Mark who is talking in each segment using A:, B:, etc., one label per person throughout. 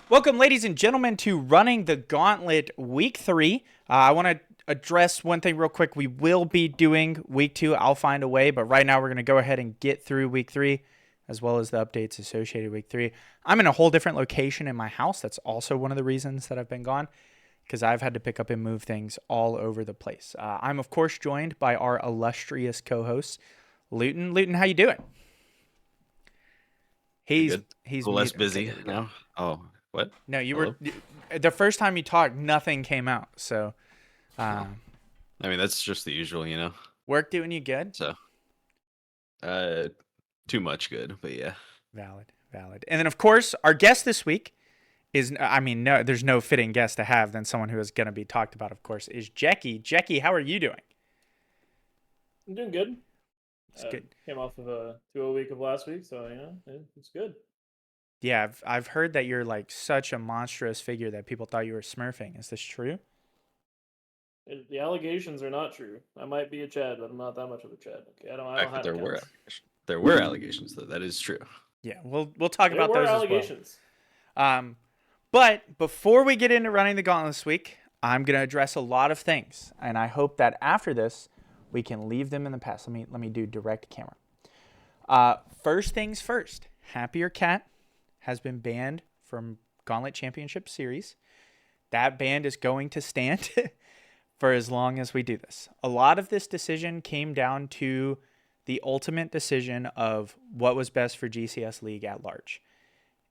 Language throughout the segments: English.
A: Welcome, ladies and gentlemen, to Running the Gauntlet Week 3. I want to address one thing real quick. We will be doing Week 2. I'll find a way, but right now we're going to go ahead and get through Week 3, as well as the updates associated with Week 3. I'm in a whole different location in my house. That's also one of the reasons that I've been gone, because I've had to pick up and move things all over the place. I'm, of course, joined by our illustrious co-host, Luyten. Luyten, how you doing?
B: Pretty
A: He's
B: good.
A: he's
B: Less
A: muted. Okay,
B: busy
A: there we go.
B: now. Oh, what?
A: No, you were
B: Hello?
A: the first time you talked, nothing came out. So,
B: Oh,
A: um,
B: I mean, that's just the usual.
A: work doing you good?
B: So, uh, too much good, but yeah.
A: Valid, valid. And then, of course, our guest this week is, I mean, no, there's no fitting guest to have than someone who is going to be talked about, of course, is Jecki. Jecki, how are you doing?
C: I'm doing good.
A: It's good.
C: Came off of a 2-0 week of last week, so it's good.
A: Yeah, I've heard that you're like such a monstrous figure that people thought you were smurfing. Is this true?
C: The allegations are not true. I might be a Chad, but I'm not that much of a Chad. Okay, I don't
B: Fact that
C: hide
B: there were
C: accounts.
B: allegations. There were allegations, though. That is true.
A: Yeah, we'll talk
C: There
A: about
C: were
A: those as well.
C: allegations.
A: But before we get into running the gauntlet this week, I'm going to address a lot of things, and I hope that after this, we can leave them in the past. Let me do direct camera. First things first, Happiercat has been banned from Gauntlet Championship Series. That ban is going to stand for as long as we do this. A lot of this decision came down to the ultimate decision of what was best for GCS League at large.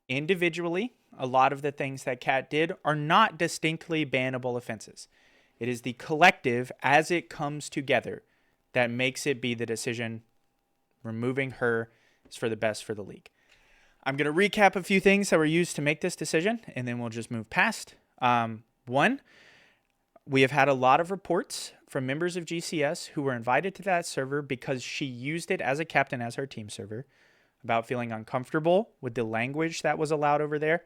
A: Individually, a lot of the things that Cat did are not distinctly bannable offenses. It is the collective as it comes together that makes it be the decision. Removing her is for the best for the league. I'm going to recap a few things that were used to make this decision, and then we'll just move past. One, we have had a lot of reports from members of GCS who were invited to that server because she used it as a captain as her team server, about feeling uncomfortable with the language that was allowed over there.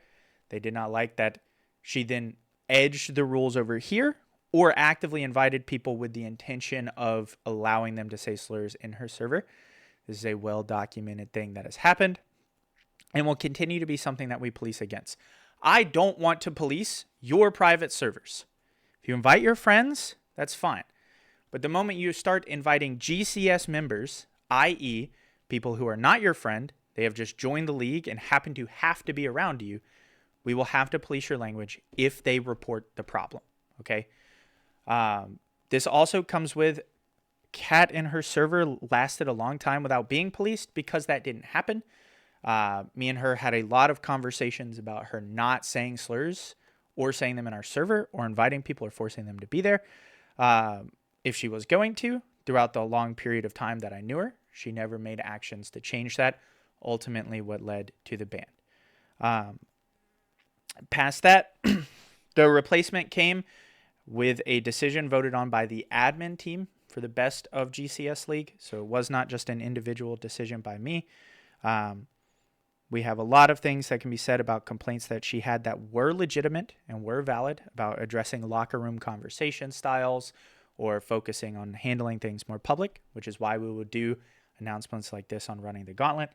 A: They did not like that she then edged the rules over here or actively invited people with the intention of allowing them to say slurs in her server. This is a well-documented thing that has happened and will continue to be something that we police against. I don't want to police your private servers. If you invite your friends, that's fine. But the moment you start inviting GCS members, i.e., people who are not your friend, they have just joined the league and happen to have to be around you, we will have to police your language if they report the problem, okay? This also comes with Cat and her server lasted a long time without being policed because that didn't happen. Me and her had a lot of conversations about her not saying slurs or saying them in our server or inviting people or forcing them to be there. If she was going to, throughout the long period of time that I knew her, she never made actions to change that, ultimately what led to the ban. Past that, the replacement came with a decision voted on by the admin team for the best of GCS League. So it was not just an individual decision by me. We have a lot of things that can be said about complaints that she had that were legitimate and were valid about addressing locker room conversation styles or focusing on handling things more public, which is why we will do announcements like this on Running the Gauntlet.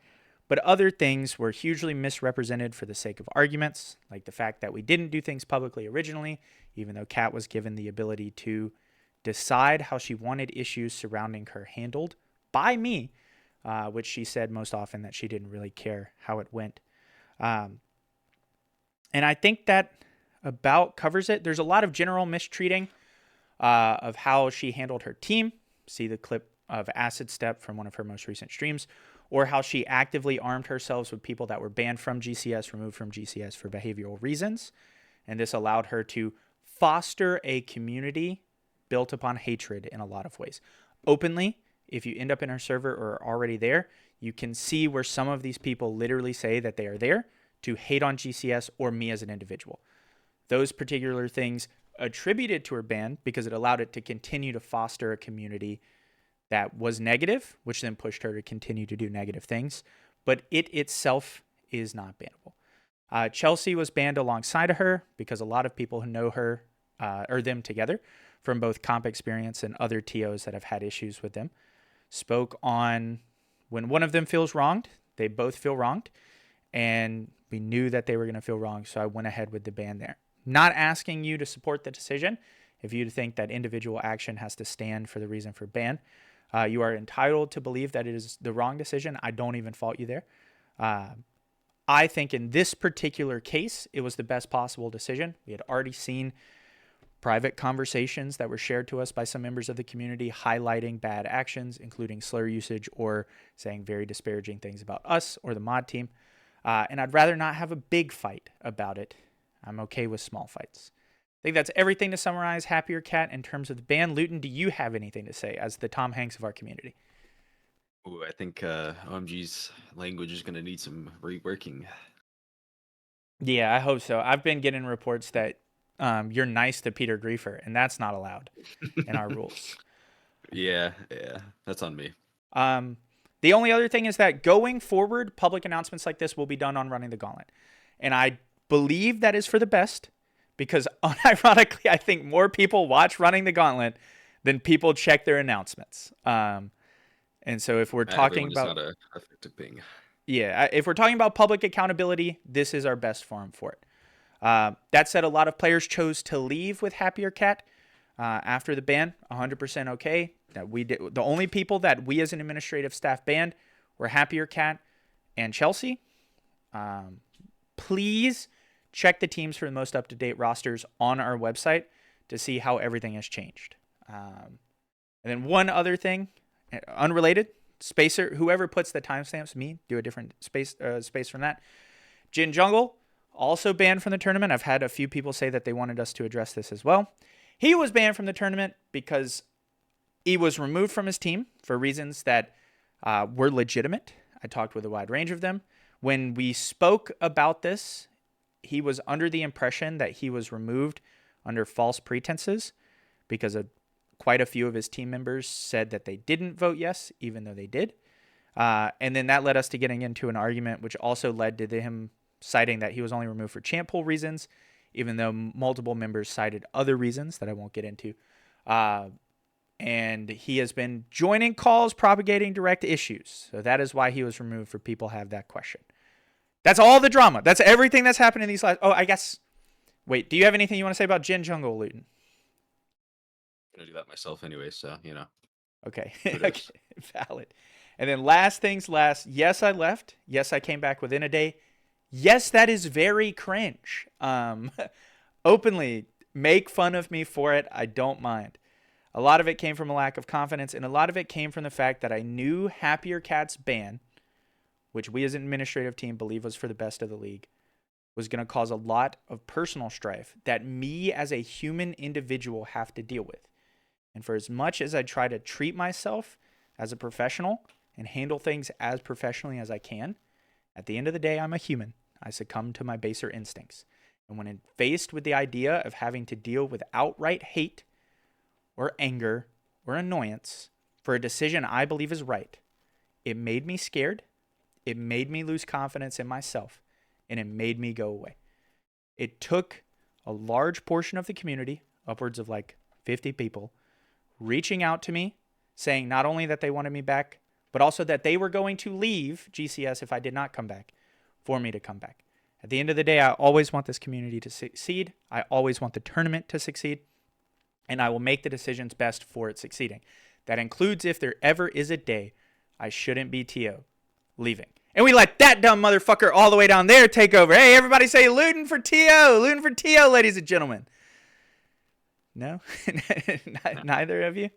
A: But other things were hugely misrepresented for the sake of arguments, like the fact that we didn't do things publicly originally, even though Kat was given the ability to decide how she wanted issues surrounding her handled by me, which she said most often that she didn't really care how it went. And I think that about covers it. There's a lot of general mistreating of how she handled her team. See the clip of Acid Step from one of her most recent streams, or how she actively armed herself with people that were banned from GCS, removed from GCS for behavioral reasons. And this allowed her to foster a community built upon hatred in a lot of ways. Openly, if you end up in her server or are already there, you can see where some of these people literally say that they are there to hate on GCS or me as an individual. Those particular things attributed to her ban because it allowed it to continue to foster a community that was negative, which then pushed her to continue to do negative things. But it itself is not bannable. Chelsea was banned alongside of her because a lot of people who know her or them together from both comp experience and other TOs that have had issues with them spoke on when one of them feels wronged, they both feel wronged. and we knew that they were going to feel wrong, so I went ahead with the ban there. Not asking you to support the decision. If you think that individual action has to stand for the reason for ban, you are entitled to believe that it is the wrong decision. I don't even fault you there. I think in this particular case, it was the best possible decision. We had already seen private conversations that were shared to us by some members of the community highlighting bad actions, including slur usage or saying very disparaging things about us or the mod team. And I'd rather not have a big fight about it. I'm okay with small fights. I think that's everything to summarize Happiercat in terms of the ban. Luyten, do you have anything to say as the Tom Hanks of our community?
B: Ooh, I think OMG's language is going to need some reworking.
A: Yeah, I hope so. I've been getting reports that you're nice to Peter Griefer, and that's not allowed in our rules.
B: Yeah, that's on me.
A: The only other thing is that going forward, public announcements like this will be done on Running the Gauntlet. And I believe that is for the best because unironically, I think more people watch Running the Gauntlet than people check their announcements. And so if we're talking about...
B: not a effective thing.
A: Yeah, if we're talking about public accountability, this is our best forum for it. That said, a lot of players chose to leave with Happiercat after the ban. 100% okay. That we did. The only people that we as an administrative staff banned were Happiercat and Chelsea. Please check the teams for the most up-to-date rosters on our website to see how everything has changed. And then one other thing, unrelated, Spacer, whoever puts the timestamps, me, do a different space from that. JinJG also banned from the tournament. I've had a few people say that they wanted us to address this as well. He was banned from the tournament because he was removed from his team for reasons that were legitimate. I talked with a wide range of them. When we spoke about this, he was under the impression that he was removed under false pretenses because quite a few of his team members said that they didn't vote yes, even though they did. And then that led us to getting into an argument, which also led to him citing that he was only removed for champ pool reasons, even though multiple members cited other reasons that I won't get into. And he has been joining calls propagating direct issues. So that is why he was removed, for people have that question. That's all the drama. That's everything that's happened in these last... Oh, I guess... Wait, do you have anything you want to say about JinJG, Luyten?
B: I'm going to do that myself anyway, so, you know.
A: Okay. Okay. Valid. And then last things last. Yes, I left. Yes, I came back within a day. Yes, that is very cringe. Openly make fun of me for it. I don't mind. A lot of it came from a lack of confidence, and a lot of it came from the fact that I knew Happiercat's ban, which we as an administrative team believe was for the best of the league, was going to cause a lot of personal strife that me as a human individual have to deal with. And for as much as I try to treat myself as a professional and handle things as professionally as I can, at the end of the day, I'm a human. I succumb to my baser instincts. And when faced with the idea of having to deal with outright hate or anger or annoyance for a decision I believe is right, it made me scared. It made me lose confidence in myself, and it made me go away. It took a large portion of the community, upwards of like 50 people, reaching out to me, saying not only that they wanted me back, but also that they were going to leave GCS if I did not come back, for me to come back. At the end of the day, I always want this community to succeed. I always want the tournament to succeed, and I will make the decisions best for it succeeding. That includes if there ever is a day I shouldn't be TO leaving. And we let that dumb motherfucker all the way down there take over. Hey, everybody say Luyten for TO. Luyten for TO, ladies and gentlemen. No? Neither of you?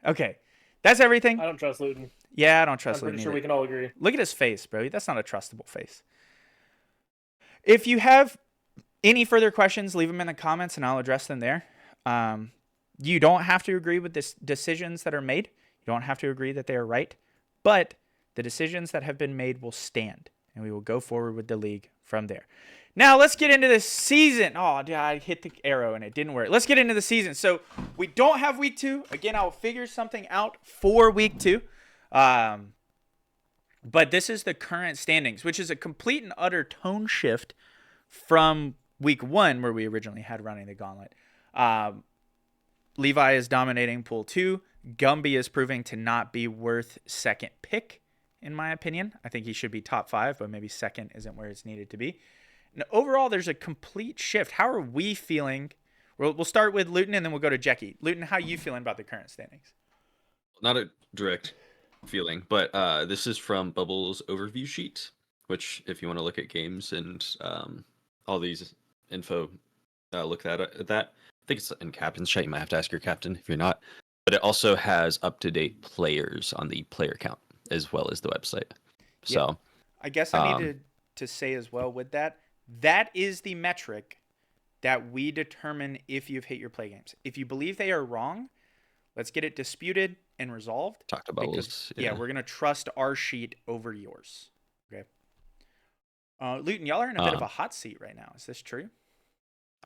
A: Okay. That's everything.
C: I don't trust Luyten.
A: Yeah, I don't trust Luyten
C: I'm pretty sure
A: either.
C: we can all agree.
A: Look at his face, bro. That's not a trustable face. If you have any further questions, leave them in the comments and I'll address them there. You don't have to agree with the decisions that are made. You don't have to agree that they are right. But the decisions that have been made will stand, and we will go forward with the league from there. Now, let's get into the season. Oh, I hit the arrow, and it didn't work. Let's get into the season. So, we don't have week 2. Again, I'll figure something out for week 2. But this is the current standings, which is a complete and utter tone shift from week 1, where we originally had Running the Gauntlet. Levi is dominating Pool 2. Gumby is proving to not be worth second pick in my opinion. I think he should be top 5, but maybe second isn't where it's needed to be. And overall, there's a complete shift. How are we feeling? We'll start with Luyten and then we'll go to Jecki. Luyten, how are you feeling about the current standings?
B: Not a direct feeling, but this is from Bubble's overview sheet, which if you want to look at games and all these info, look at that. I think it's in captain's chat. You might have to ask your captain if you're not. But it also has up-to-date players on the player count as well as the website. So
A: I guess I need to say as well with that, that is the metric that we determine if you've hit your play games. If you believe they are wrong, let's get it disputed and resolved.
B: talk to Bubbles.
A: Yeah, we're going to trust our sheet over yours. Okay. Luyten, y'all are in a bit of a hot seat right now. Is this true?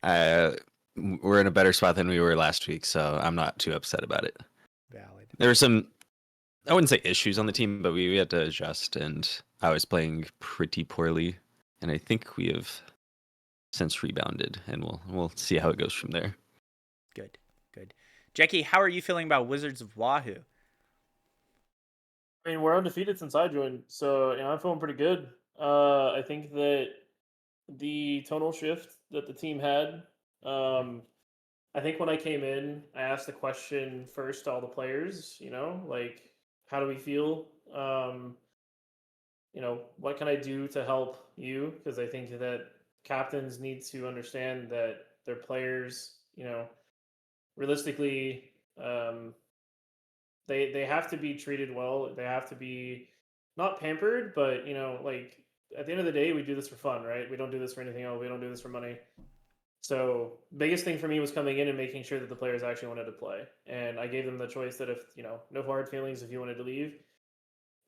B: We're in a better spot than we were last week, so I'm not too upset about it.
A: Valid.
B: There were some, I wouldn't say issues on the team, but we had to adjust, and I was playing pretty poorly, and I think we have since rebounded, and we'll see how it goes from there.
A: Good. Jecki, how are you feeling about Wizards of Wahoo?
C: I mean, we're undefeated since I joined, so I'm feeling pretty good. I think that the tonal shift that the team had, I think when I came in, I asked the question first to all the players, like, how do we feel? What can I do to help you? Because I think that captains need to understand that their players, realistically, they have to be treated well. They have to be not pampered, but like at the end of the day, we do this for fun, right? We don't do this for anything else. We don't do this for money. So biggest thing for me was coming in and making sure that the players actually wanted to play. And I gave them the choice that if, no hard feelings if you wanted to leave.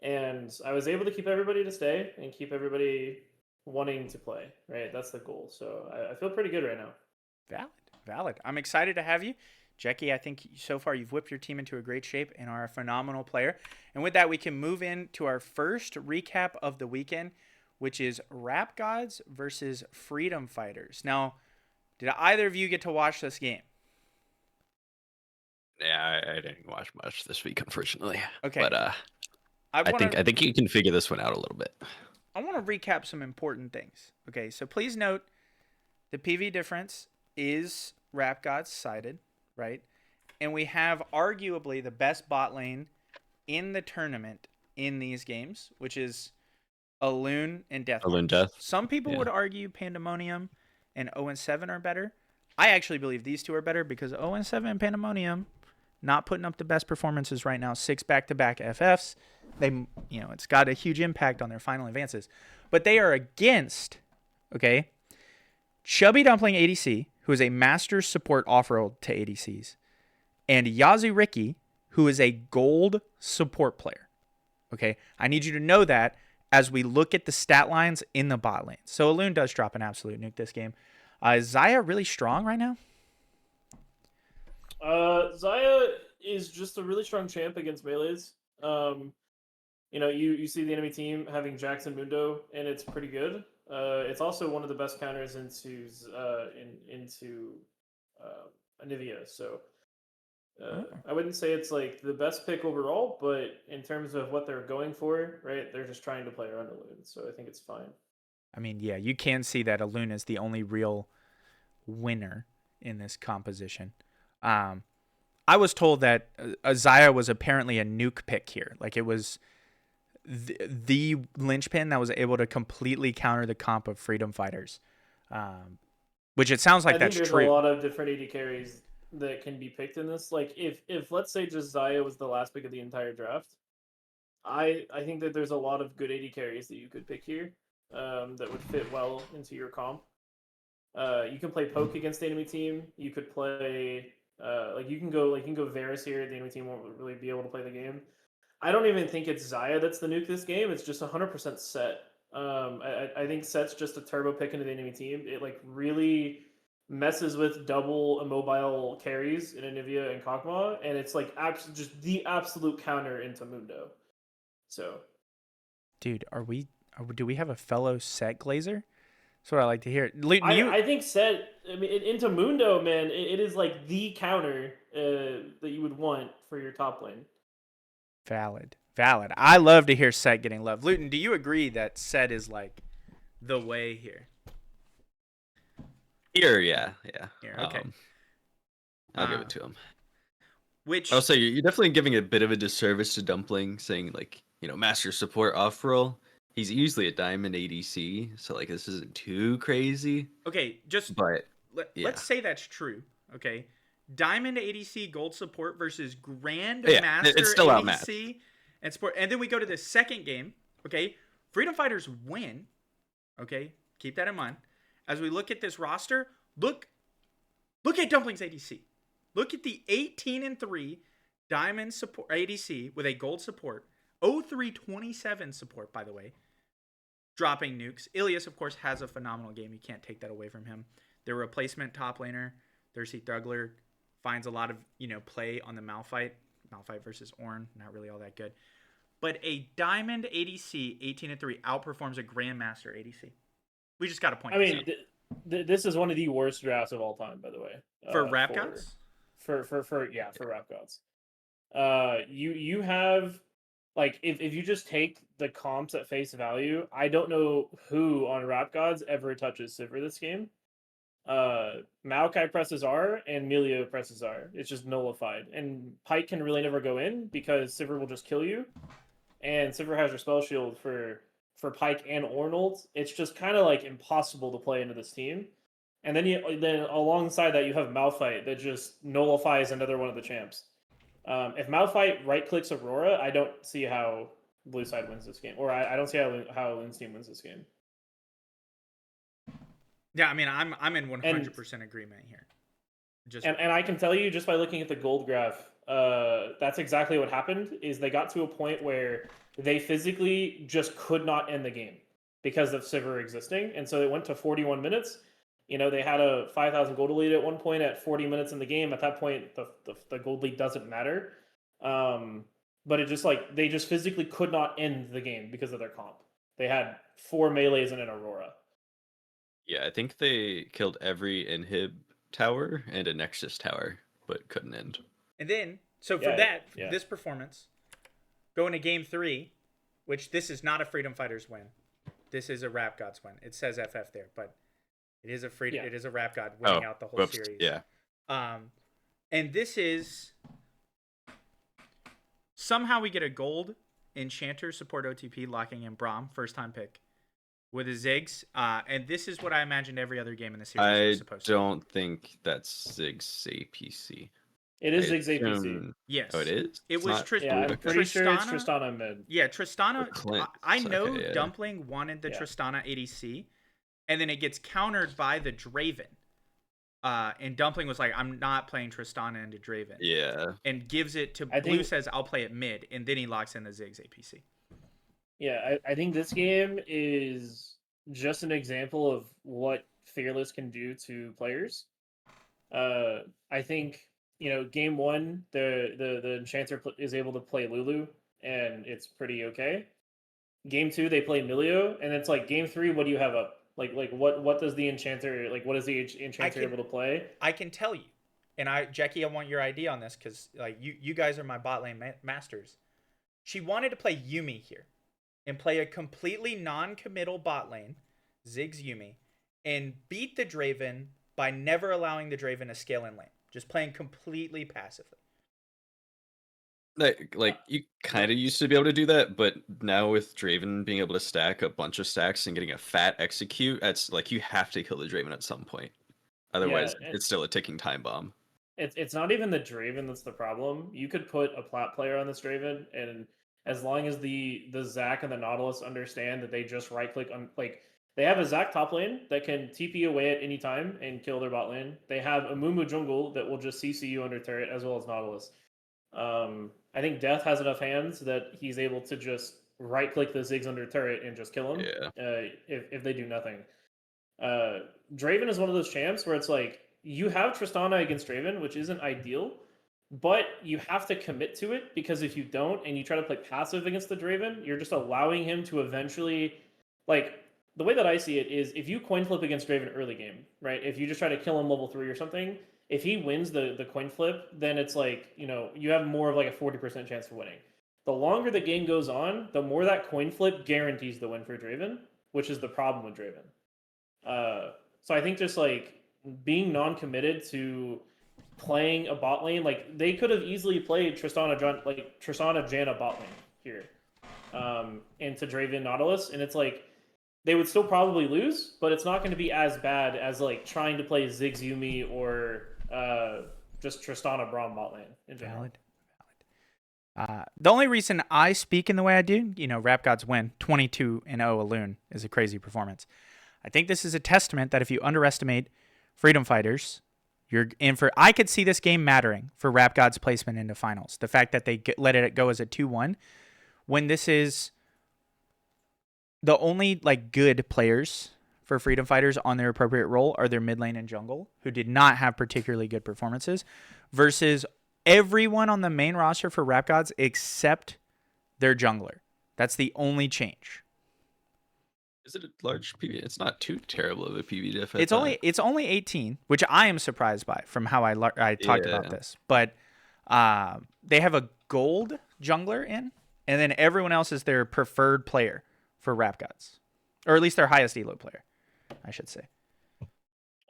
C: And I was able to keep everybody to stay and keep everybody wanting to play, right? That's the goal. So I feel pretty good right now.
A: Valid. I'm excited to have you. Jecki, I think so far you've whipped your team into a great shape and are a phenomenal player. And with that, we can move into our first recap of the weekend, which is Rap Gods versus Freedom Fighters. Now, did either of you get to watch this game?
B: Yeah, I didn't watch much this week, unfortunately.
A: Okay.
B: But I think you can figure this one out a little bit.
A: I want to recap some important things. Okay, so please note the PV difference is Rap Gods sided, right? And we have arguably the best bot lane in the tournament in these games, which is Alune and Death.
B: Alune Death.
A: Some people would argue Pandemonium and 0-7 are better. I actually believe these two are better because 0-7 and Pandemonium not putting up the best performances right now. 6 back-to-back FFs. They, it's got a huge impact on their final advances. But they are against, okay, Chubby Dumpling ADC, who is a master support off-road to ADCs, and Yazoo Ricky, who is a gold support player. Okay, I need you to know that as we look at the stat lines in the bot lane. So Alune does drop an absolute nuke this game. Is Xayah really strong right now?
C: Xayah is just a really strong champ against melees. You see the enemy team having Jackson Mundo, and it's pretty good. It's also one of the best counters into Anivia. So I wouldn't say it's like the best pick overall, but in terms of what they're going for, right, they're just trying to play around Alune. So I think it's fine.
A: I mean, yeah, you can see that Alune is the only real winner in this composition. I was told that Xayah was apparently a nuke pick here. Like it was the linchpin that was able to completely counter the comp of Freedom Fighters, which it sounds like that's true.
C: There's a lot of different AD carries that can be picked in this. Like if let's say just Xayah was the last pick of the entire draft, I think that there's a lot of good AD carries that you could pick here that would fit well into your comp. You can play poke against the enemy team. You could play you can go Varus here. The enemy team won't really be able to play the game. I don't even think it's Xayah that's the nuke this game. It's just 100% Set. I think Set's just a turbo pick into the enemy team. It like really messes with double immobile carries in Anivia and Kog'Maw, and it's like just the absolute counter into Mundo. So,
A: dude, do we have a fellow Set Glazer? That's what I like to hear.
C: I think Set, into Mundo, man, it is like the counter that you would want for your top lane.
A: Valid. Valid. I love to hear Set getting love. Luyten, do you agree that Set is like the way here?
B: Here, yeah.
A: Here, okay.
B: I'll give it to him.
A: Which
B: Also, you're definitely giving a bit of a disservice to Dumpling, saying like, master support off roll. He's usually a diamond ADC, so like this isn't too crazy.
A: okay, just
B: But
A: let's say that's true. Okay, Diamond ADC gold support versus Grand
B: yeah,
A: Master
B: it's still outmatched.
A: ADC and support, and then we go to the second game. Okay, Freedom Fighters win. Okay, keep that in mind as we look at this roster. Look at Dumpling's ADC. Look at the 18-3 Diamond support ADC with a gold support, 0327 support, by the way. Dropping nukes. Ilias, of course, has a phenomenal game. You can't take that away from him. Their replacement top laner, Thirsty Thruggler, finds a lot of play on the Malphite. Malphite versus Ornn, not really all that good. But a Diamond ADC 18-3 outperforms a Grandmaster ADC. We just got to point.
C: I mean, this is one of the worst drafts of all time, by the way.
A: For Rap Gods?
C: For Rap Gods. You have, like, if you just take the comps at face value, I don't know who on Rap Gods ever touches Sivir this game. Maokai presses R and Milio presses R. It's just nullified. And Pyke can really never go in because Sivir will just kill you. And Sivir has your spell shield for Pyke and Ornald. It's just kind of like impossible to play into this team. And then then alongside that you have Malphite that just nullifies another one of the champs. If Malphite right clicks Aurora, I don't see how Blue Side wins this game, or I don't see how Lynn's team wins this game.
A: Yeah, I mean, I'm in 100% agreement here.
C: And I can tell you just by looking at the gold graph, that's exactly what happened. Is they got to a point where they physically just could not end the game because of Sivir existing, and so it went to 41 minutes. They had a 5,000 gold lead at one point at 40 minutes in the game. At that point, the gold lead doesn't matter. But it just they just physically could not end the game because of their comp. They had 4 melees and an Aurora.
B: Yeah, I think they killed every inhib tower and a Nexus tower, but couldn't end.
A: And then, for this performance, going to game 3, which this is not a Freedom Fighters win. This is a Rap Gods win. It says FF there, but it is a Rap God winning out the whole series.
B: Yeah.
A: And this is somehow we get a gold Enchanter support OTP locking in Braum, first time pick, with a Ziggs. And this is what I imagined every other game in the series was supposed to be.
B: I don't think that's Ziggs APC.
C: It is Ziggs APC.
A: Yes.
B: Oh, it is?
A: It was
C: Tristana. I'm pretty sure it's Tristana mid.
A: Yeah, Tristana. I know
B: okay,
A: Dumpling wanted the Tristana ADC, and then it gets countered by the Draven. And Dumpling was like, I'm not playing Tristana into Draven.
B: Yeah.
A: And gives it to Blue, says, I'll play it mid, and then he locks in the Ziggs APC.
C: Yeah, I think this game is just an example of what Fearless can do to players. I think, game 1, the Enchanter is able to play Lulu, and it's pretty okay. Game 2, they play Milio, and it's like game 3, what do you have up? What does the Enchanter, what is the Enchanter able to play?
A: I can tell you, and Jecki, I want your idea on this because you guys are my bot lane masters. She wanted to play Yuumi here and play a completely non-committal bot lane, Ziggs Yuumi, and beat the Draven by never allowing the Draven to scale in lane, just playing completely passively.
B: Like you kind of used to be able to do that, but now with Draven being able to stack a bunch of stacks and getting a fat execute, that's like you have to kill the Draven at some point. Otherwise, it's still a ticking time bomb.
C: It's not even the Draven that's the problem. You could put a plat player on this Draven, and as long as the Zac and the Nautilus understand that they just right click on, they have a Zac top lane that can TP away at any time and kill their bot lane. They have a Mumu jungle that will just CC you under turret as well as Nautilus. I think Death has enough hands that he's able to just right click the Ziggs under turret and just kill him. If they do nothing. Draven is one of those champs where it's like you have Tristana against Draven, which isn't ideal, but you have to commit to it because if you don't and you try to play passive against the Draven, you're just allowing him to eventually, the way that I see it is if you coin flip against Draven early game, right? If you just try to kill him level 3 or something, if he wins the coin flip, then it's you have more of a 40% chance of winning. the longer the game goes on, the more that coin flip guarantees the win for Draven, which is the problem with Draven. So I think just like being non-committed to playing a bot lane, like they could have easily played Tristana Janna bot lane here, into Draven Nautilus, and it's like they would still probably lose, but it's not going to be as bad as like trying to play Ziggs Yumi or just Tristana Braum bot lane in general.
A: Valid. The only reason I speak in the way I do, Rap Gods win 22-0 Alune is a crazy performance. I think this is a testament that if you underestimate freedom fighters, you're in for. I could see this game mattering for Rap Gods' placement into finals. The fact that they let it go as a 2-1, when this is the only like good players for freedom fighters on their appropriate role are their mid lane and jungle, who did not have particularly good performances, versus everyone on the main roster for Rap Gods except their jungler. That's the only change.
B: Is it a large PV? It's not too terrible of a PV diff.
A: It's only 18, which I am surprised by from how I talked about this. But they have a gold jungler in, and then everyone else is their preferred player for Rap Gods, or at least their highest elo player, I should say.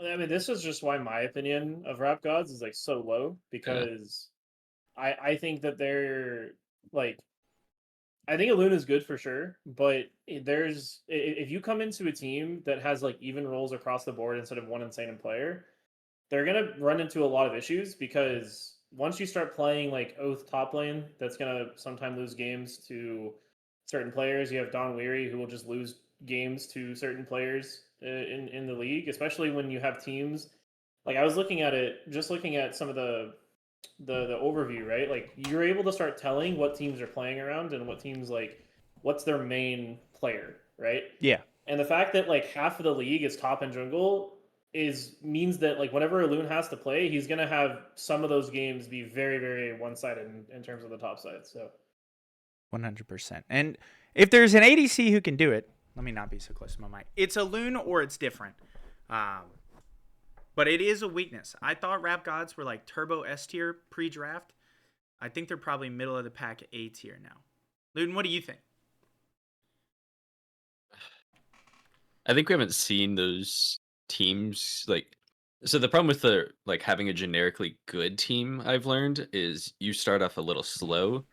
C: I mean, this is just why my opinion of Rap Gods is like so low, because I think that they're like, I think Aluna is good for sure, but if you come into a team that has like even roles across the board instead of one insane player, they're gonna run into a lot of issues, because once you start playing like Oath top lane, that's gonna sometimes lose games to certain players. You have Don Weary, who will just lose games to certain players in the league, especially when you have teams. Like I was looking at some of the overview, right? Like you're able to start telling what teams are playing around and what teams like what's their main player, right?
A: Yeah.
C: And the fact that like half of the league is top and jungle means that like whenever Alune has to play, he's gonna have some of those games be very, very one-sided in terms of the top side. So
A: 100%. And if there's an ADC who can do it, let me not be so close to my mic. It's Alune or it's different. But it is a weakness. I thought Rap Gods were like turbo S tier pre-draft. I think they're probably middle of the pack A tier now. Luyten, what do you think?
B: I think we haven't seen those teams like. So the problem with the like having a generically good team, I've learned, is you start off a little slow,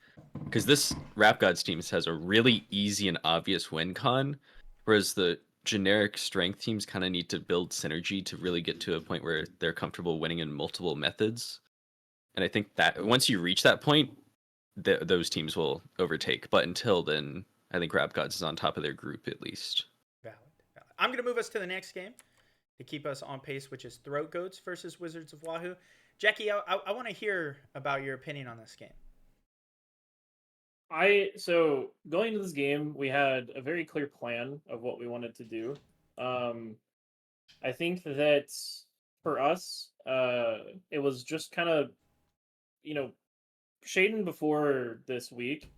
B: because this Rap Gods teams has a really easy and obvious win con, whereas the generic strength teams kind of need to build synergy to really get to a point where they're comfortable winning in multiple methods. And I think that once you reach that point, those teams will overtake. But until then, I think Rap Gods is on top of their group at least.
A: Valid. I'm going to move us to the next game to keep us on pace, which is Throat Goats versus Wizards of Wahoo. Jecki, I want to hear about your opinion on this game.
C: So going into this game, we had a very clear plan of what we wanted to do. I think that for us, it was just kind of, Shaden before this week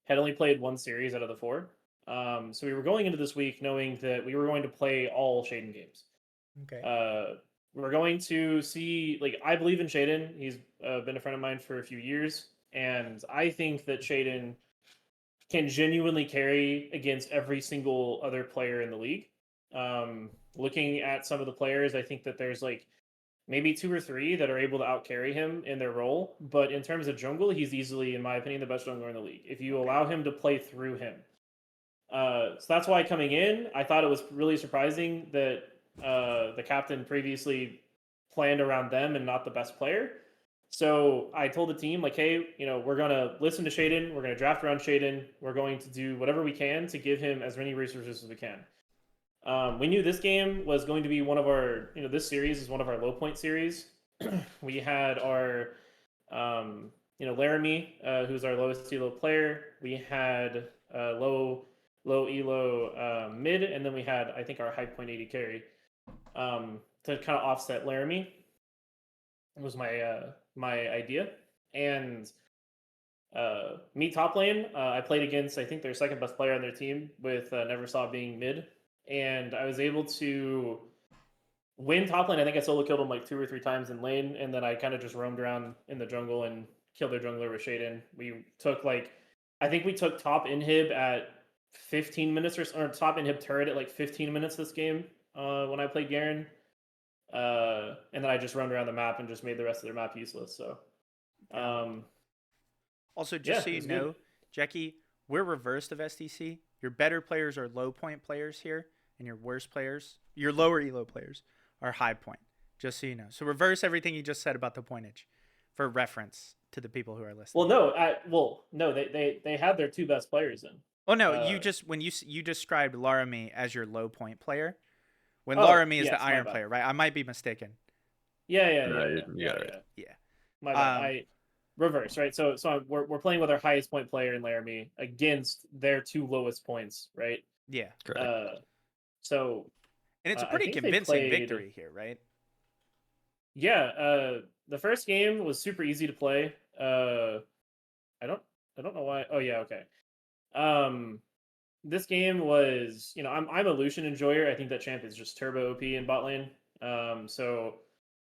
C: had only played one series out of the 4. So we were going into this week knowing that we were going to play all Shaden games.
A: Okay.
C: We're going to see, like, I believe in Shaden. He's been a friend of mine for a few years. And I think that Shaden can genuinely carry against every single other player in the league. Looking at some of the players, I think that there's like maybe 2 or 3 that are able to outcarry him in their role. But in terms of jungle, he's easily, in my opinion, the best jungler in the league, if you allow him to play through him. So that's why coming in, I thought it was really surprising that the captain previously planned around them and not the best player. So I told the team, like, hey, we're going to listen to Shaden. We're going to draft around Shaden. We're going to do whatever we can to give him as many resources as we can. We knew this game was going to be one of our, this series is one of our low point series. We had our, Laramie, who's our lowest elo player. We had low elo mid, and then we had, I think, our high point 80 carry to kind of offset Laramie. It was my idea. And me top lane, I played against, I think, their second best player on their team with Neversaw being mid. And I was able to win top lane. I think I solo killed him like 2 or 3 times in lane. And then I kind of just roamed around in the jungle and killed their jungler with Shaden. We took like, I think we took top inhib at 15 minutes or top inhib turret at like 15 minutes this game when I played Garen. And then I just roamed around the map and just made the rest of their map useless. So,
A: Also, just
C: yeah,
A: so you
C: it's
A: know,
C: good.
A: Jecki, we're reversed of SDC. Your better players are low point players here, and your worst players, your lower elo players, are high point. Just so you know. So reverse everything you just said about the pointage, for reference to the people who are listening.
C: No, they had their 2 best players in.
A: Oh no, you just when you described Laramie as your low point player, when
C: Oh,
A: Laramie is
C: yes,
A: the
C: my
A: iron
C: bad.
A: player, right? I might be mistaken.
B: No, you got it right.
A: Yeah.
C: My bad.
A: Um,
C: I reverse, right? So we're playing with our highest point player in Laramie against their 2 lowest points, right?
A: yeah.
B: Correct.
C: So
A: And it's a
C: I
A: pretty
C: think they
A: convincing
C: played.
A: victory here, right?
C: Yeah, the first game was super easy to play. I don't know why. Oh yeah, okay. Um, this game was, I'm a Lucian enjoyer. I think that champ is just turbo OP in bot lane. So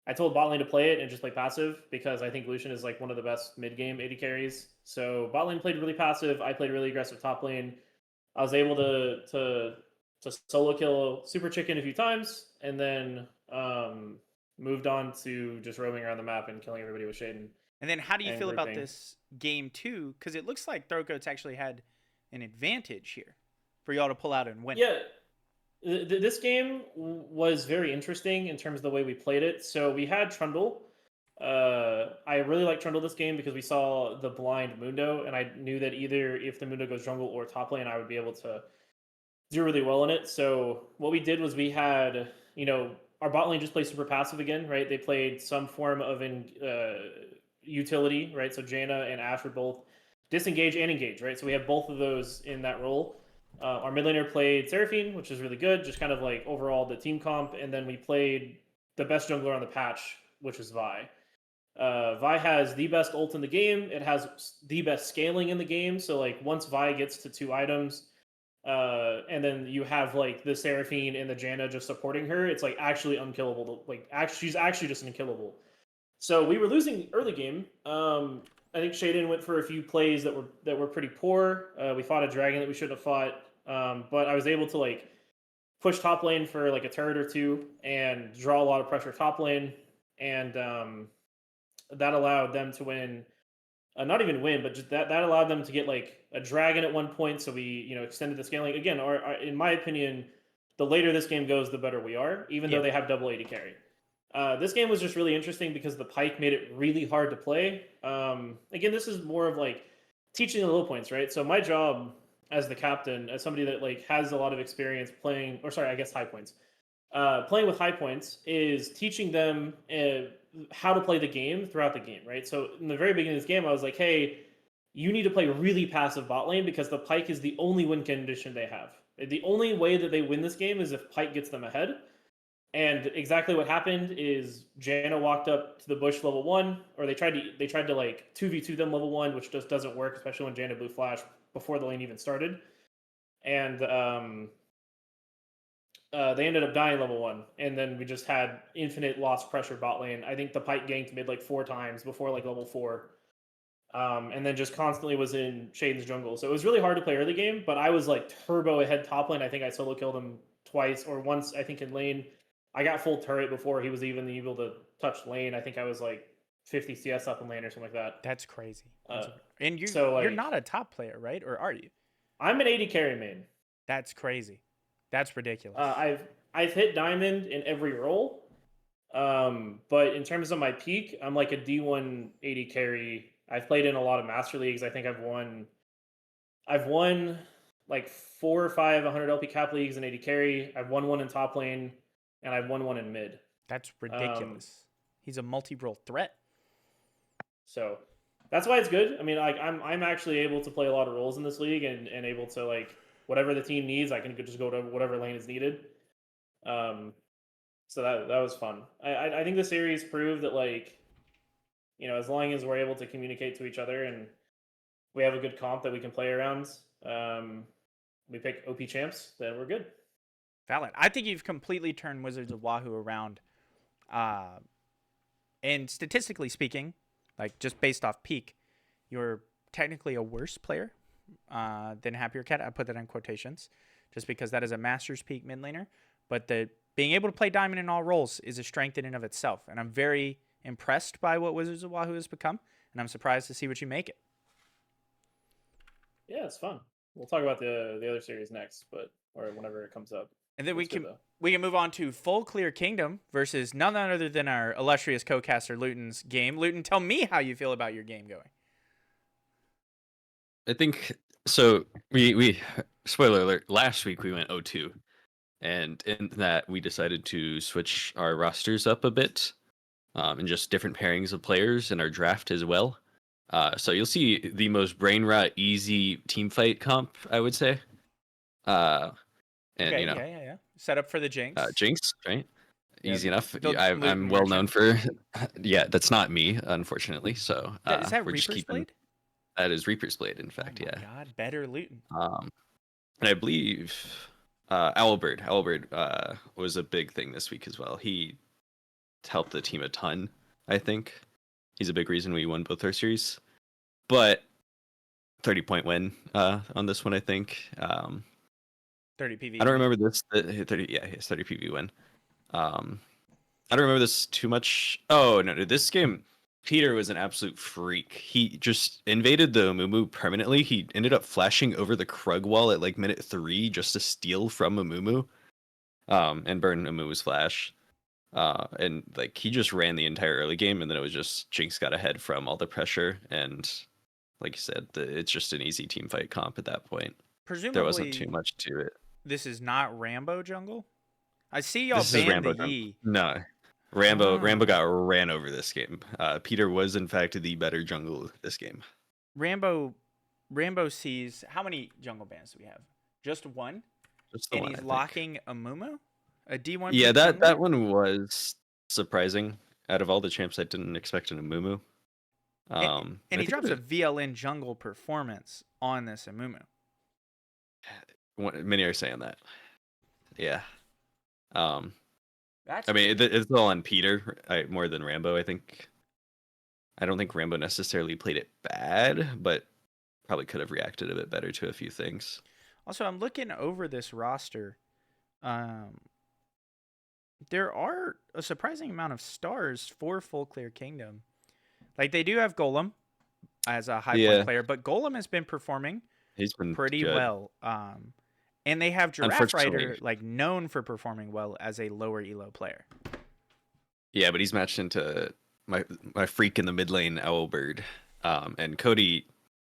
C: I told bot lane to play it and just play passive because I think Lucian is like one of the best mid game AD carries. So bot lane played really passive. I played really aggressive top lane. I was able to solo kill Super Chicken a few times, and then moved on to just roaming around the map and killing everybody with Shaden
A: And then how do you
C: and
A: feel about
C: grouping.
A: this game two? Because it looks like Throatgoats actually had an advantage here for y'all to pull out and win.
C: Yeah, this game was very interesting in terms of the way we played it. So we had Trundle. I really like Trundle this game because we saw the blind Mundo, and I knew that either if the Mundo goes jungle or top lane, I would be able to do really well in it. So what we did was we had, our bot lane just played super passive again, right? They played some form of utility, right? So Jaina and Ash were both disengage and engage, right? So we have both of those in that role. Our mid laner played Seraphine, which is really good, just kind of like overall the team comp. And then we played the best jungler on the patch, which is Vi. Vi has the best ult in the game. It has the best scaling in the game. So like once Vi gets to 2 items, and then you have like the Seraphine and the Janna just supporting her, it's like actually unkillable. She's actually just unkillable. So we were losing early game. I think Shaden went for a few plays that were pretty poor. We fought a dragon that we shouldn't have fought, but I was able to like push top lane for like a turret or two and draw a lot of pressure top lane, and that allowed them to win. Not even win, but just that allowed them to get like a dragon at one point. So we extended the scaling again. In my opinion, the later this game goes, the better we are. Even though they have double AD carry. This game was just really interesting because the Pyke made it really hard to play. Again, this is more of like teaching the low points, right? So my job as the captain, as somebody that like has a lot of experience playing, or sorry, I guess high points, playing with high points is teaching them how to play the game throughout the game, right? So in the very beginning of this game, I was like, hey, you need to play really passive bot lane because the Pyke is the only win condition they have. The only way that they win this game is if Pyke gets them ahead. And exactly what happened is Janna walked up to the bush level 1, or they tried to like 2v2 them level 1, which just doesn't work, especially when Janna blew flash before the lane even started. And they ended up dying level 1, and then we just had infinite lost pressure bot lane. I think the Pyke ganked mid like 4 times before like level 4. And then just constantly was in Shaden's jungle. So it was really hard to play early game, but I was like turbo ahead top lane. I think I solo killed him twice or once, I think in lane. I got full turret before he was even able to touch lane. I think I was like 50 CS up in lane or something like that.
A: That's crazy. And
C: So
A: you're
C: like
A: not a top player, right? Or are you?
C: I'm an AD carry main.
A: That's crazy. That's ridiculous.
C: I've hit diamond in every role. But in terms of my peak, I'm like a D1 AD carry. I've played in a lot of master leagues. I think I've won like 4 or 5 100 LP cap leagues in AD carry. I've won one in top lane, and I've won one in mid.
A: That's ridiculous. He's a multi-role threat.
C: So that's why it's good. I mean, like I'm actually able to play a lot of roles in this league and able to like whatever the team needs, I can just go to whatever lane is needed. So that was fun. I think the series proved that like as long as we're able to communicate to each other and we have a good comp that we can play around, we pick OP champs, then we're good.
A: Valid. I think you've completely turned Wizards of Wahoo around. And statistically speaking, like just based off peak, you're technically a worse player than Happiercat. I put that in quotations just because that is a Masters Peak mid laner. But the being able to play Diamond in all roles is a strength in and of itself. And I'm very impressed by what Wizards of Wahoo has become. And I'm surprised to see what you make it.
C: Yeah, it's fun. We'll talk about the other series next, but or whenever it comes up.
A: And then
C: It's good, though.
A: we can move on to Full Clear Kingdom versus none other than our illustrious co-caster Luyten's game. Luyten, tell me how you feel about your game going.
B: I think so. We spoiler alert. Last week we went 0-2, and in that we decided to switch our rosters up a bit, and just different pairings of players in our draft as well. So you'll see the most brain rot, easy team fight comp, I would say. And
A: Okay, yeah. Set up for the Jinx.
B: Jinx, right?
A: Yeah,
B: Easy enough.
A: the
B: I'm
A: Luyten
B: well known
A: merchant.
B: for. Yeah, that's not me, unfortunately. So
A: Is that
B: we're just
A: Reaper's
B: keeping.
A: Blade?
B: That is Reaper's Blade, in
A: Oh
B: fact.
A: my
B: Yeah.
A: God, better Luyten.
B: And I believe Owlbird was a big thing this week as well. He helped the team a ton, I think. He's a big reason we won both our series. But 30-point win on this one, I think.
A: 30 PV.
B: I don't remember this. 30, yeah, his 30 PV win. I don't remember this too much. Oh, no, this game, Peter was an absolute freak. He just invaded the Amumu permanently. He ended up flashing over the Krug wall at like minute 3 just to steal from Amumu, and burn Amumu's flash. And like he just ran the entire early game, and then it was just Jinx got ahead from all the pressure, and like you said, it's just an easy team fight comp at that point. There wasn't too
A: Presumably,
B: much to it.
A: this is not Rambo jungle. I see y'all
B: This is
A: banned the
B: Rambo.
A: Yi.
B: No, Rambo
A: Oh.
B: got ran over this game. Peter was in fact the better jungle this game.
A: Rambo sees how many jungle bans do we have? Just one,
B: Just the
A: and
B: one,
A: he's
B: I think.
A: locking Amumu, a D1.
B: Yeah,
A: peak
B: that
A: jungler?
B: one was surprising. Out of all the champs, I didn't expect an Amumu.
A: And
B: I
A: he
B: think
A: drops a VLN jungle performance on this Amumu.
B: many are saying that. Yeah.
A: That's
B: I mean, it's all on Peter more than Rambo. I think. I don't think Rambo necessarily played it bad, but probably could have reacted a bit better to a few things.
A: Also, I'm looking over this roster. There are a surprising amount of stars for Full Clear Kingdom. Like they do have Golem as a high point player, but Golem has been performing
B: He's been
A: pretty
B: good.
A: well. And they have Giraffe
B: Unfortunately.
A: Rider like known for performing well as a lower elo player.
B: Yeah, but he's matched into my freak in the mid lane, Owlbird. And Cody,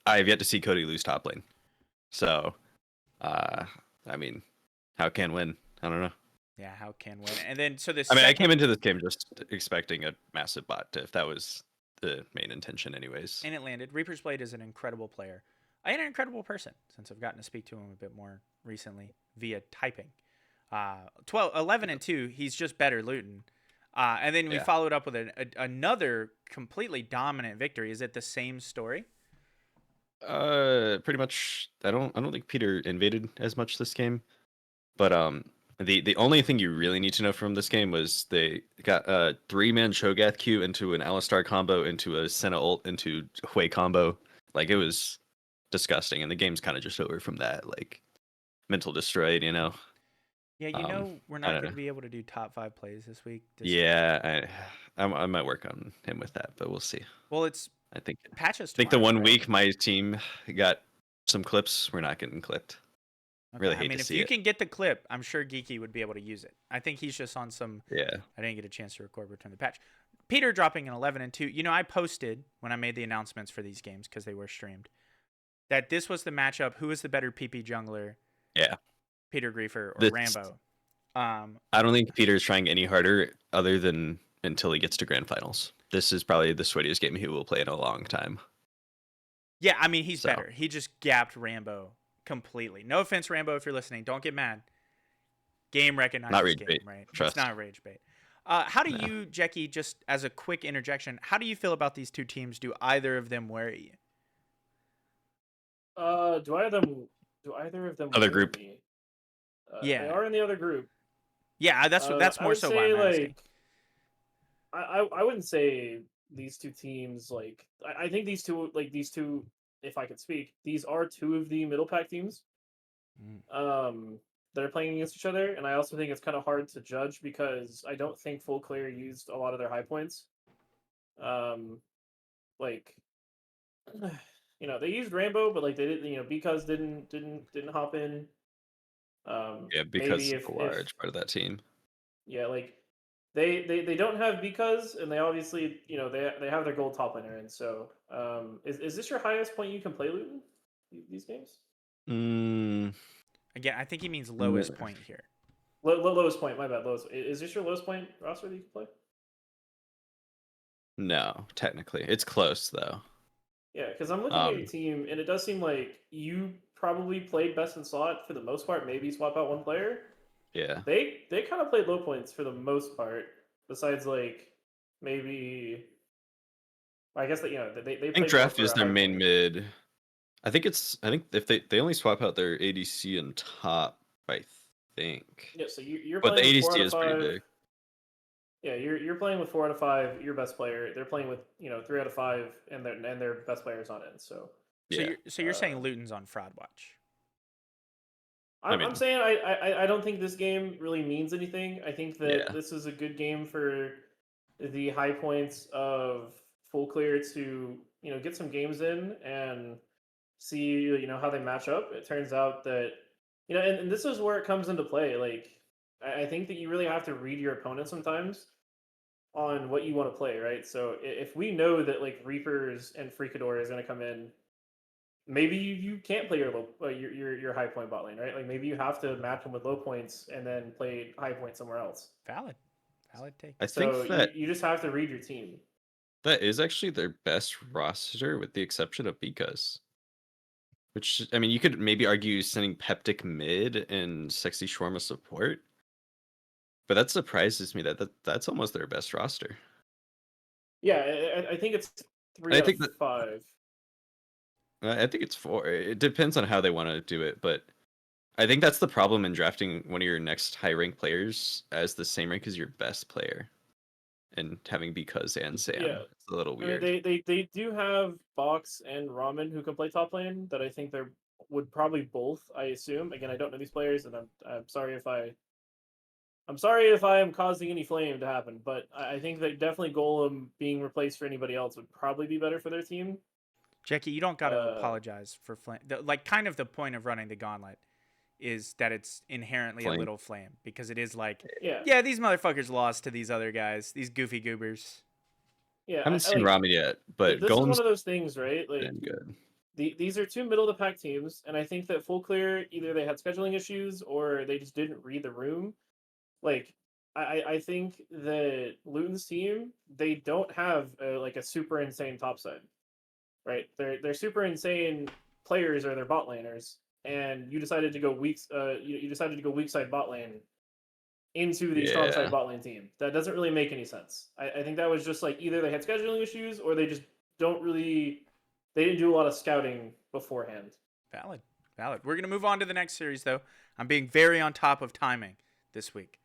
B: I have yet to see Cody lose top lane. So, I mean, how can win? I don't know.
A: Yeah, how can win? And then so this.
B: I came into this game just expecting a massive bot if that was the main intention, anyways.
A: And it landed. Reaper's Blade is an incredible player. I am an incredible person since I've gotten to speak to him a bit more recently via typing. 11 and 2, he's just better Luyten. And then we followed up with another completely dominant victory. Is it the same story?
B: Pretty much. I don't think Peter invaded as much this game, but the only thing you really need to know from this game was they got a 3-man Cho'Gath Q into an Alistar combo, into a Senna ult, into Hui combo. Like it was disgusting, and the game's kind of just over from that. Like mental destroyed, you know.
A: Yeah, we're not going to be able to do top 5 plays this week.
B: Yeah, I might work on him with that, but we'll see.
A: Well,
B: I think
A: patches.
B: I think the one week my team got some clips, we're not getting clipped.
A: Okay.
B: Really hate to
A: if
B: see
A: you
B: it.
A: can get the clip, I'm sure Geeky would be able to use it. I think he's just on some.
B: Yeah.
A: I didn't get a chance to record return the patch. Peter dropping an 11 and 2. I posted when I made the announcements for these games because they were streamed that this was the matchup. Who is the better PP jungler?
B: Yeah.
A: Peter Griefer or Rambo?
B: I don't think Peter's trying any harder other than until he gets to grand finals. This is probably the sweatiest game he will play in a long time.
A: Yeah, I mean, he's better. He just gapped Rambo completely. No offense, Rambo, if you're listening. Don't get mad. Game recognizes
B: not rage
A: game,
B: bait.
A: right?
B: Trust.
A: It's not rage bait. How do you, Jecki, just as a quick interjection, how do you feel about these two teams? Do either of them worry you?
C: Do either of them
B: Other
C: worry
B: group?
C: me?
A: Yeah.
C: They are in the other group.
A: Yeah, that's more so why I'm asking.
C: I wouldn't say these two teams I think these two if I could speak, these are two of the middle pack teams that are playing against each other, and I also think it's kind of hard to judge because I don't think Full Clear used a lot of their high points. Like, they used Rainbow, but like they didn't, because didn't hop in.
B: Yeah, because
C: Maybe
B: it's a large part of that team.
C: yeah, like they don't have because, and they obviously they have their gold top laner, and so is this your highest point you can play Luyten these games?
B: Mm,
A: Again, I think he means lowest point here.
C: Lowest point, my bad. Lowest. Is this your lowest point roster that you can play?
B: no, technically, it's close though.
C: Yeah, because I'm looking at your team, and it does seem like you probably played best in slot for the most part. Maybe swap out one player.
B: Yeah,
C: They kind of played low points for the most part. Besides, like maybe, I guess that they
B: I think
C: played
B: draft
C: more
B: is
C: for a
B: their
C: high
B: main
C: point.
B: mid. I think if they only swap out their ADC and top, I think.
C: Yeah, so you're
B: But the
C: playing with 4
B: ADC
C: out of
B: is pretty
C: 5.
B: big.
C: Yeah, you're playing with 4 out of 5. Your best player. They're playing with 3 out of 5, and their best player's on it. So
B: Yeah,
A: You're saying Luton's on fraud watch.
C: I'm saying I don't think this game really means anything. I think that
B: yeah,
C: this is a good game for the high points of Full Clear to get some games in and see how they match up. It turns out that and this is where it comes into play. Like I think that you really have to read your opponent sometimes on what you want to play, right? So if we know that like Reapers and Freakador is going to come in, maybe you can't play your your high point bot lane, right? Like maybe you have to match them with low points and then play high point somewhere else.
A: Valid take.
B: I
C: So
B: think that
C: you just have to read your team.
B: that is actually their best roster, with the exception of Because. Which, I mean, you could maybe argue sending Peptic mid and Sexy Shawarma support, but that surprises me that's almost their best roster.
C: Yeah, I think it's 3
B: I
C: out of
B: think that
C: 5.
B: I think it's 4. It depends on how they want to do it, but I think that's the problem in drafting one of your next high rank players as the same rank as your best player, and having Because and Sam.
C: Yeah.
B: It's a little
C: I mean,
B: weird.
C: they do have Box and Ramen who can play top lane that I think they would probably both. I assume. Again, I don't know these players, and I'm sorry if I am causing any flame to happen. But I think that definitely Golem being replaced for anybody else would probably be better for their team.
A: Jecki, you don't got to apologize for flame. Like, kind of the point of running the Gauntlet is that it's inherently a little flame, because it is like, yeah, these motherfuckers lost to these other guys, these goofy goobers.
C: Yeah,
B: I haven't seen Ramen yet, but
C: this is one of those things, right? Like,
B: good.
C: These are two middle of the pack teams, and I think that Full Clear, either they had scheduling issues or they just didn't read the room. Like, I think that Luton's team, they don't have like a super insane top side, right? They're super insane players or their bot laners, and you decided to go you decided to go weak side bot lane into the strong side bot lane team. That doesn't really make any sense. I think that was just like either they had scheduling issues or they just they didn't do a lot of scouting beforehand.
A: Valid. We're going to move on to the next series, though. I'm being very on top of timing this week,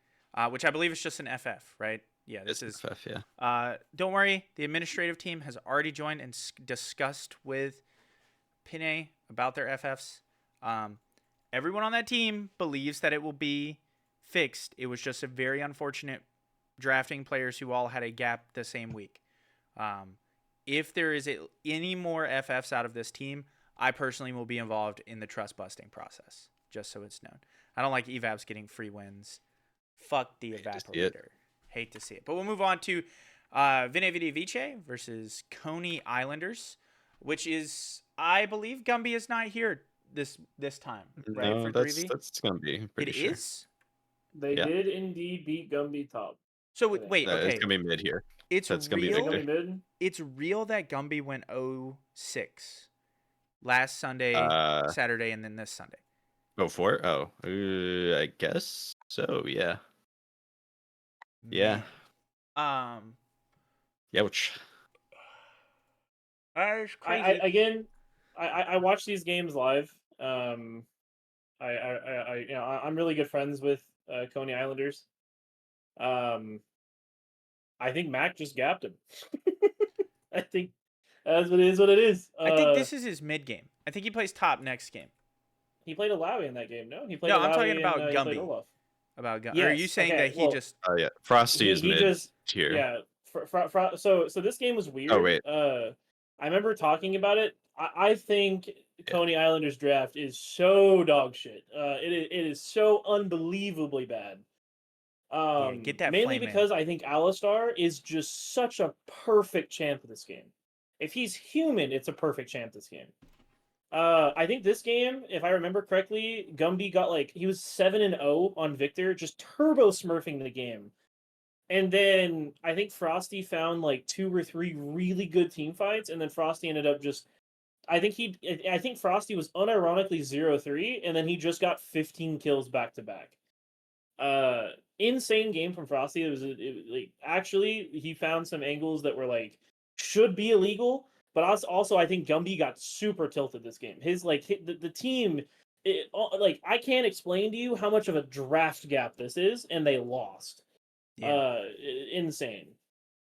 A: which I believe is just an FF, right? Yeah, this is
B: FF, yeah.
A: Don't worry. The administrative team has already joined and discussed with Pinay about their FFs. Everyone on that team believes that it will be fixed. It was just a very unfortunate drafting players who all had a gap the same week. If there is any more FFs out of this team, I personally will be involved in the trust busting process, just so it's known. I don't like evap's getting free wins. Fuck the evaporator. Hate to see it. But we'll move on to Vine Vidi Vici versus Coney Islanders, which is, I believe Gumby is not here this time, right?
B: No,
A: for
B: that's
A: 3v?
B: Gumby. Pretty sure.
A: Is?
C: They did indeed beat Gumby top.
A: So wait, okay.
B: It's gonna be mid here.
A: That's
C: real.
B: Gumby
C: mid.
A: It's real that Gumby went 0-6 last Sunday, Saturday, and then this Sunday.
B: 0-4? Oh, I guess so. Yeah. Yeah. Yeah. Which.
A: That's crazy.
C: I watch these games live. I'm really good friends with Coney Islanders. I think Mac just gapped him. I think That's what it is. What it is.
A: I think this is his mid game. I think he plays top next game.
C: He played Alawi in that game. No, he played.
A: No,
C: Alawi
A: I'm talking
C: and,
A: about
C: he played
A: Gumby.
C: Olaf.
A: Or are you saying that he just?
B: Oh yeah, Frosty is
C: he
B: mid
C: just
B: tier.
C: yeah. So this game was weird.
B: Oh wait.
C: I remember talking about it. I think Coney Islanders draft is so dog shit. It is so unbelievably bad.
A: Get that
C: Mainly
A: flame in.
C: because I think Alistar is just such a perfect champ of this game. If he's human, it's a perfect champ this game. I think this game, if I remember correctly, Gumby got he was 7-0 on Victor, just turbo smurfing the game. And then I think Frosty found 2 or 3 really good team fights, and then Frosty ended up just I think Frosty was unironically 0-3, and then he just got 15 kills back to back. Insane game from Frosty. Actually he found some angles that were should be illegal, but also I think Gumby got super tilted this game. His the team, I can't explain to you how much of a draft gap this is, and they lost.
A: Yeah.
C: Insane.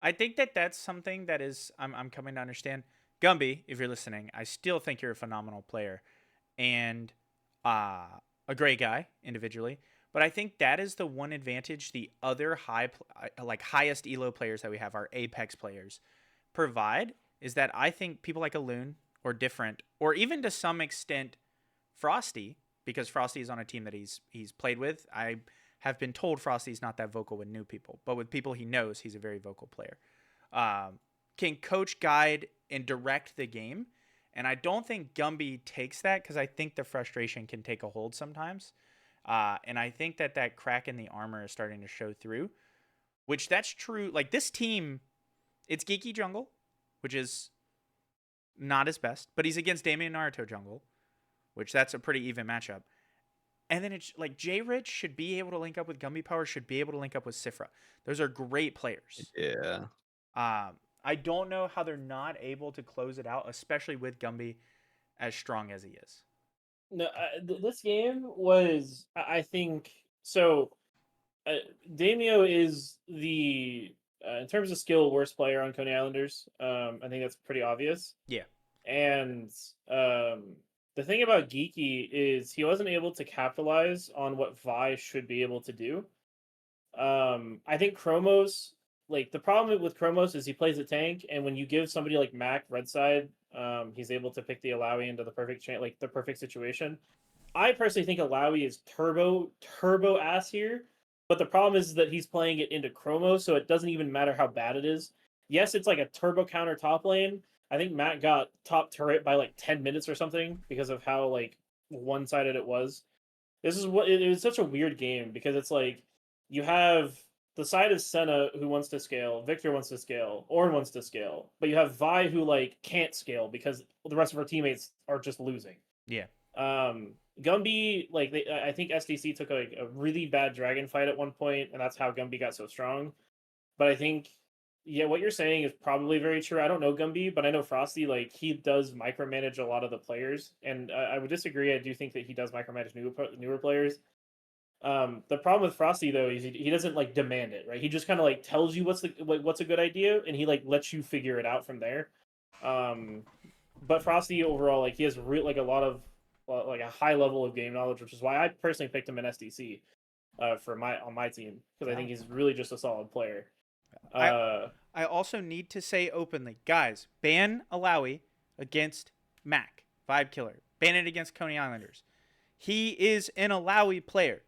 A: I think that's something that is I'm coming to understand. Gumby, if you're listening, I still think you're a phenomenal player and a great guy individually. But I think that is the one advantage the other highest elo players that we have, our Apex players, provide, is that I think people like Loon or different, or even to some extent Frosty, because Frosty is on a team that he's played with. I have been told Frosty's not that vocal with new people, but with people he knows, he's a very vocal player. Can coach, guide, and direct the game. And I don't think Gumby takes that because I think the frustration can take a hold sometimes. And I think that crack in the armor is starting to show through, which that's true. Like this team, it's geeky jungle, which is not his best, but he's against Damien Naruto jungle, which that's a pretty even matchup. And then it's J-Rich should be able to link up with Gumby Power, should be able to link up with Sifra. Those are great players.
B: Yeah.
A: I don't know how they're not able to close it out, especially with Gumby as strong as he is.
C: No, this game was, I think, so. Damio is the in terms of skill worst player on Coney Islanders. I think that's pretty obvious.
A: Yeah.
C: And the thing about Geeky is he wasn't able to capitalize on what Vi should be able to do. I think Chromos, the problem with Chromos is he plays a tank, and when you give somebody like Mac red side, he's able to pick the Alawi into the perfect the perfect situation. I personally think Alawi is turbo ass here, but the problem is that he's playing it into Chromos, so it doesn't even matter how bad it is. Yes, it's a turbo counter top lane. I think Matt got top turret by 10 minutes or something because of how one-sided it was. This is what it was such a weird game because it's you have the side of Senna who wants to scale, Victor wants to scale, Ornn wants to scale, but you have Vi who can't scale because the rest of our teammates are just losing.
A: Yeah.
C: Gumby, I think SDC took a really bad dragon fight at one point, and that's how Gumby got so strong. But I think, yeah, what you're saying is probably very true. I don't know Gumby, but I know Frosty, he does micromanage a lot of the players, and I would disagree. I do think that he does micromanage newer players. The problem with Frosty though is he doesn't demand it, right? He just kind of tells you what's a good idea, and he lets you figure it out from there. But Frosty overall, he has a lot of a high level of game knowledge, which is why I personally picked him in SDC on my team because I think he's really just a solid player.
A: I also need to say openly, guys, ban Alawi against Mac, Vibe Killer. Ban it against Coney Islanders. He is an Alawi player.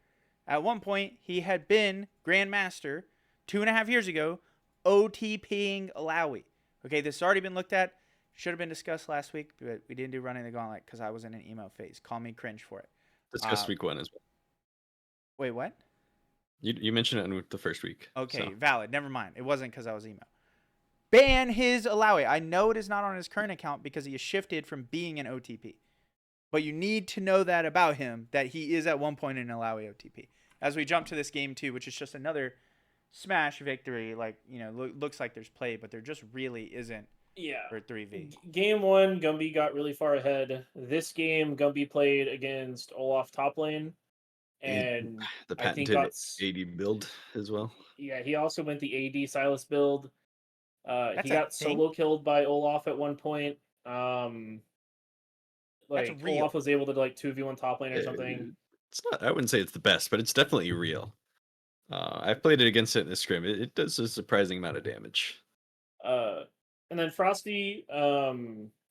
A: At one point, he had been Grandmaster 2.5 years ago, OTPing Alawi. Okay, this has already been looked at. Should have been discussed last week, but we didn't do Running the Gauntlet because I was in an emo phase. Call me cringe for it.
B: Discussed week 1 as well.
A: Wait, what?
B: You mentioned it in the first week.
A: Okay,
B: so.
A: Valid. Never mind. It wasn't because I was emo. Ban his Alawi. I know it is not on his current account because he has shifted from being an OTP. But you need to know that about him, that he is at one point an Alawi OTP. As we jump to this game 2, which is just another smash victory, looks like there's play, but there just really isn't.
C: Yeah.
A: For 3v.
C: Game 1, Gumby got really far ahead. This game, Gumby played against Olaf top lane, and
B: the
C: I think
B: patented AD build as well.
C: Yeah, he also went the AD Silas build.
A: That's
C: He
A: a
C: got
A: thing.
C: solo killed by Olaf at one point.
A: That's
C: Like
A: real.
C: Olaf was able to like 2v1 top lane or something.
B: It's not. I wouldn't say it's the best, but it's definitely real. I've played it against it in the scrim. It does a surprising amount of damage.
C: And then Frosty,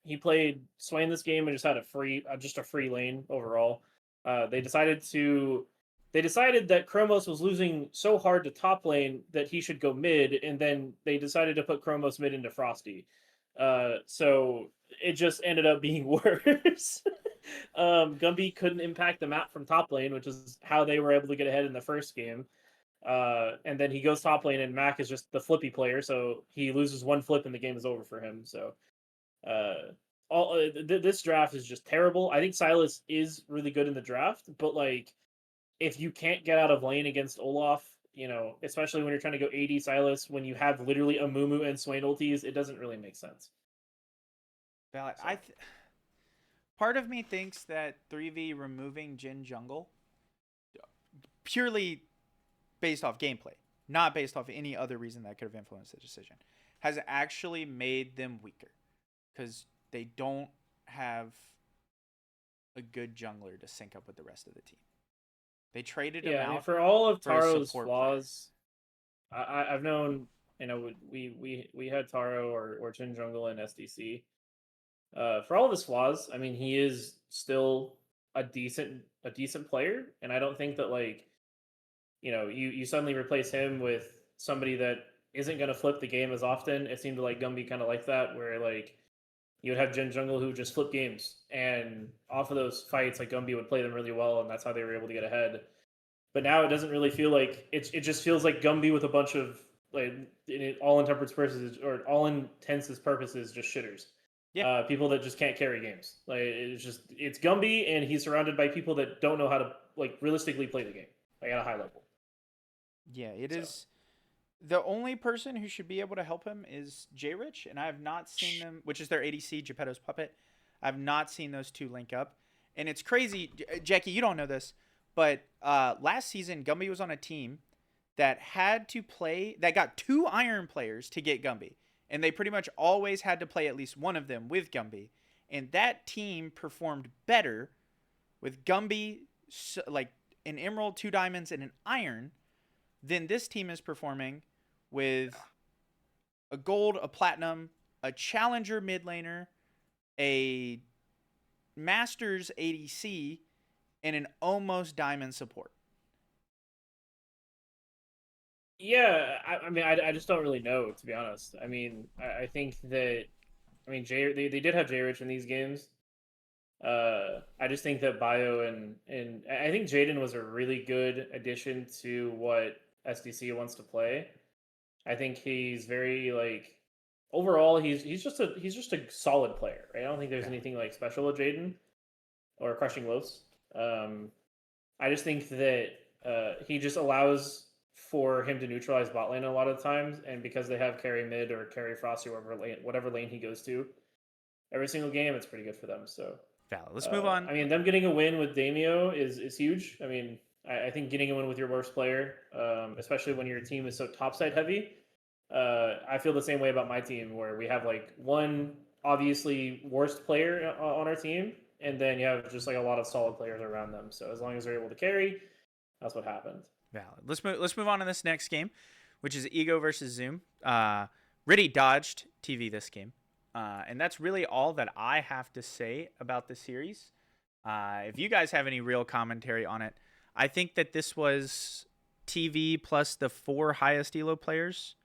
C: he played Swain this game and just had just a free lane overall. They decided that Chromos was losing so hard to top lane that he should go mid, and then they decided to put Chromos mid into Frosty. So it just ended up being worse. Gumby couldn't impact the map from top lane, which is how they were able to get ahead in the first game. And then he goes top lane, and Mac is just the flippy player, so he loses one flip and the game is over for him. So, this draft is just terrible. I think Silas is really good in the draft, but like, if you can't get out of lane against Olaf, especially when you're trying to go AD Silas, when you have literally a Mumu and Swain ultis, it doesn't really make sense.
A: Valid.
C: So.
A: Part of me thinks that 3v removing Jin jungle purely based off gameplay, not based off any other reason that could have influenced the decision, has actually made them weaker because they don't have a good jungler to sync up with the rest of the team. They traded him out
C: for all of
A: for a
C: Taro's
A: support
C: flaws, I've known, we had Taro or Chin Jungle in SDC. For all of his flaws, I mean, he is still a decent player, and I don't think that like, you suddenly replace him with somebody that isn't going to flip the game as often. It seemed like Gumby kind of like that, where like you would have Jin Jungle who just flip games, and off of those fights, like Gumby would play them really well, and that's how they were able to get ahead. But now it doesn't really feel like it just feels like Gumby with a bunch of like all intents purposes just shitters.
A: Yeah.
C: People that just can't carry games. Like it's Gumby, and he's surrounded by people that don't know how to like realistically play the game like at a high level.
A: Yeah, it is. The only person who should be able to help him is J-Rich, and I have not seen them, which is their ADC, Geppetto's Puppet. I've not seen those two link up. And it's crazy. Jecki, you don't know this, but last season, Gumby was on a team that got 2 Iron players to get Gumby. And they pretty much always had to play at least one of them with Gumby. And that team performed better with Gumby, like an Emerald, 2 Diamonds, and an Iron, than this team is performing with a gold, a platinum, a challenger mid laner, a masters ADC, and an almost diamond support.
C: Yeah, I mean, I just don't really know, to be honest. I mean, I think that, I mean, they did have J-Rich in these games. I just think that Bio and I think Jaden was a really good addition to what SDC wants to play. I think he's very like overall he's just a solid player, right? I don't think there's anything like special with Jaden or Crushing Lows. I just think that he just allows for him to neutralize bot lane a lot of times, and because they have carry mid or carry Frosty or whatever lane he goes to every single game, it's pretty good for them. So
A: Valid. Let's move on.
C: I mean, them getting a win with Damio is huge. I mean, I think getting a win with your worst player, especially when your team is so topside heavy, I feel the same way about my team, where we have like one obviously worst player on our team, and then you have just like a lot of solid players around them. So as long as they're able to carry, that's what happened.
A: Valid. Let's move on to this next game, which is Ego versus Zoom. Riddy dodged TV this game, and that's really all that I have to say about the series. If you guys have any real commentary on it, I think that this was TV plus the 4 highest elo players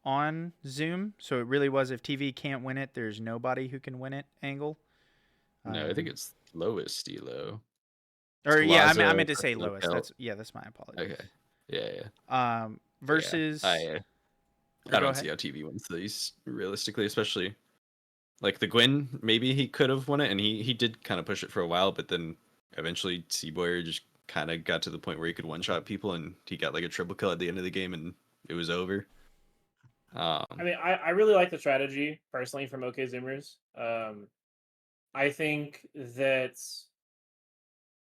A: on Zoom. So it really was, if TV can't win it, there's nobody who can win it angle.
B: No, I think it's lowest elo.
A: Or yeah, I
B: Lazo,
A: meant to say
B: Personal
A: lowest.
B: Count.
A: That's my apology.
B: Okay. Yeah.
A: Versus.
B: Yeah. I don't see how TV wins these realistically, especially like the Gwyn. Maybe he could have won it, and he did kind of push it for a while, but then eventually Seaboyer just kind of got to the point where he could one shot people, and he got like a triple kill at the end of the game, and it was over.
C: I mean, I really like the strategy personally from OK Zoomers. I think that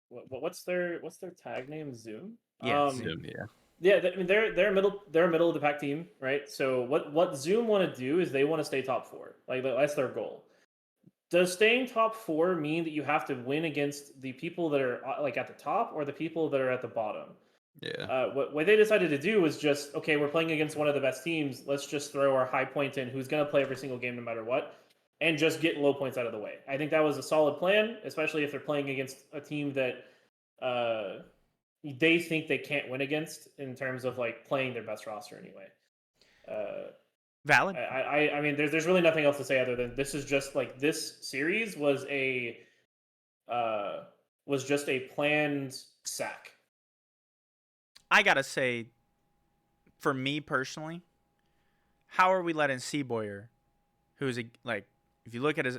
C: what's their tag name? Zoom.
A: Yeah,
B: Zoom, yeah.
C: Yeah, I mean they're a middle of the pack team, right? So what Zoom want to do is they want to stay top four. Like that's their goal. Does staying top four mean that you have to win against the people that are like at the top or the people that are at the bottom?
B: Yeah.
C: What they decided to do was just, okay, we're playing against one of the best teams. Let's just throw our high point in, who's going to play every single game no matter what, and just get low points out of the way. I think that was a solid plan, especially if they're playing against a team that they think they can't win against in terms of like playing their best roster anyway.
A: Valid.
C: I mean, there's really nothing else to say other than this is just like this series was just a planned sack.
A: I gotta say, for me personally, how are we letting Seaboyer, who's like, if you look at his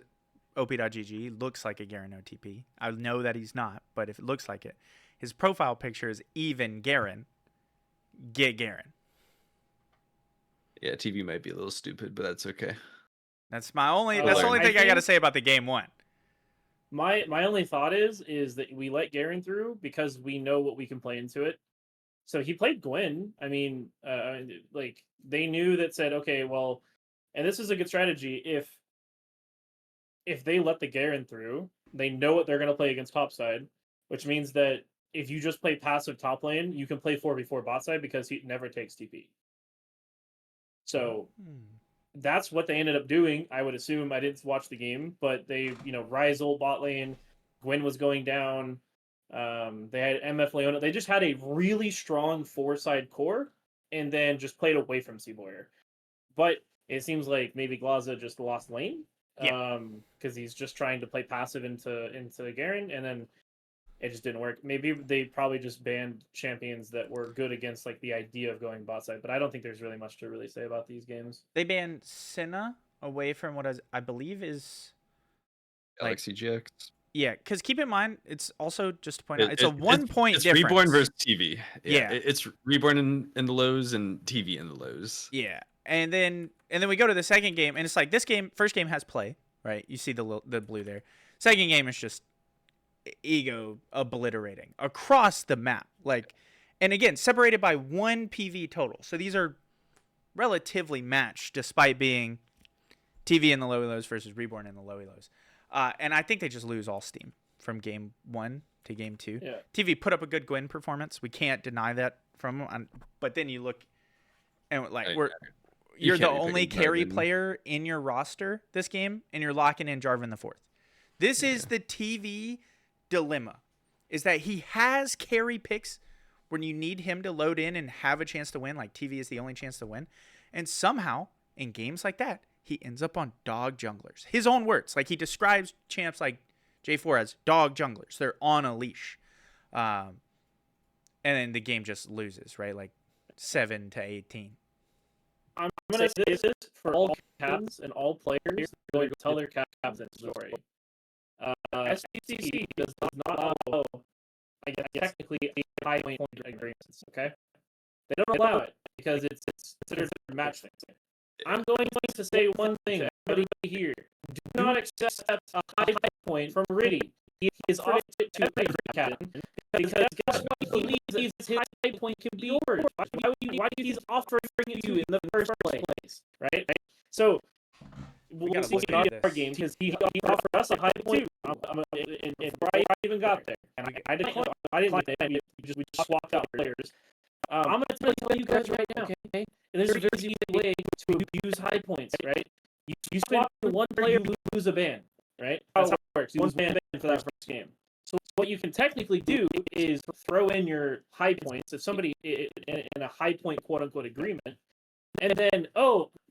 A: op.gg, he looks like a Garen OTP. I know that he's not, but if it looks like it, his profile picture is even Garen. Get Garen.
B: Yeah, TV might be a little stupid, but that's okay.
A: That's my only. That's the only thing I gotta say about the game one.
C: My only thought is that we let Garen through because we know what we can play into it. So he played Gwen. I mean, like they knew that said, okay, well, and this is a good strategy. If they let the Garen through, they know what they're going to play against topside, which means that if you just play passive top lane, you can play 4v4 bot side because he never takes TP. So that's what they ended up doing. I would assume. I didn't watch the game, but they, Ryze ult bot lane, Gwen was going down. They had MF Leona. They just had a really strong four-side core, and then just played away from Seaboyer. But it seems like maybe Glaza just lost lane, because he's just trying to play passive into Garen, and then it just didn't work. Maybe they probably just banned champions that were good against like the idea of going bot side. But I don't think there's really much to really say about these games.
A: They banned Senna away from what I believe is
B: Galaxy GX.
A: Yeah, because keep in mind, it's also just to point out, it's a 1 point
B: it's
A: difference.
B: Reborn versus TV.
A: Yeah.
B: It's Reborn in the lows and TV in the lows.
A: Yeah, and then we go to the second game, and it's like this game, first game has play, right? You see the blue there. Second game is just ego obliterating across the map, like, and again separated by 1 PV total. So these are relatively matched, despite being TV in the lowy lows versus Reborn in the lowy lows. And I think they just lose all steam from game 1 to game 2.
C: Yeah.
A: TV put up a good Gwen performance. We can't deny that from them. But then you look, and like you're the only carry player in your roster this game, and you're locking in Jarvan the 4th. This is the TV dilemma, is that he has carry picks when you need him to load in and have a chance to win. Like TV is the only chance to win, and somehow in games like that, he ends up on dog junglers. His own words. Like, he describes champs like J4 as dog junglers. They're on a leash. And then the game just loses, right? Like 7-18.
C: I'm going to say this for all captains and all players. They're going to tell their captain story. SPC does not allow, I guess, technically a high point agreements, okay? They don't allow it because it's considered a match thing. I'm going to say one thing, everybody here. Do not accept a high point from Riddy. He is offered it to every captain because guess what? He believes his high point can be yours. Why do he's offering it to you in the first place, right? So we'll see in our game because he offered us a high point and before I even got there, and I didn't like that. We just swapped out players. I'm going to tell you guys right now, okay? And there's a very easy way to use high points, right? You swap one player, you lose a ban, right? That's how it works. You lose one ban for that first game. So what you can technically do is throw in your high points if somebody in a high point quote-unquote agreement, and then,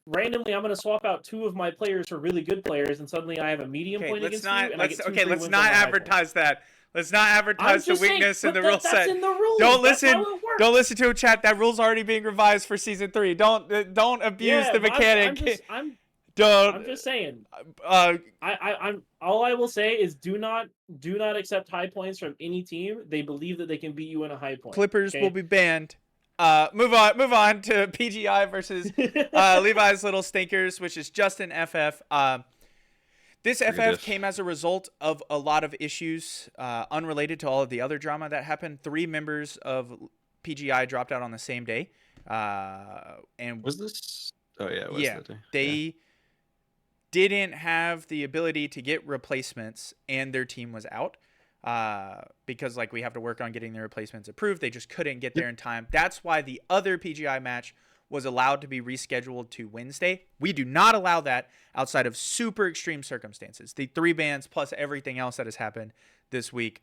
C: randomly I'm going to swap out 2 of my players for really good players, and suddenly I have a medium point against you, and I get 2
A: let's not advertise that. Let's not advertise the weakness in the rule set.
C: In the rules.
A: Don't listen to a chat. That rule's already being revised for season 3. Don't abuse the mechanic.
C: I'm
A: Don't.
C: just saying. I'm all I will say is do not accept high points from any team. They believe that they can beat you in a high point.
A: Clippers will be banned. Move on to PGI versus Levi's Little Stinkers, which is just an FF. This FF came as a result of a lot of issues unrelated to all of the other drama that happened. 3 members of PGI dropped out on the same day. And
B: Was this? Oh yeah, it was
A: yeah,
B: that day.
A: they didn't have the ability to get replacements, and their team was out because like we have to work on getting the replacements approved. They just couldn't get there in time. That's why the other PGI match was allowed to be rescheduled to Wednesday. We do not allow that outside of super extreme circumstances. The 3 bans plus everything else that has happened this week,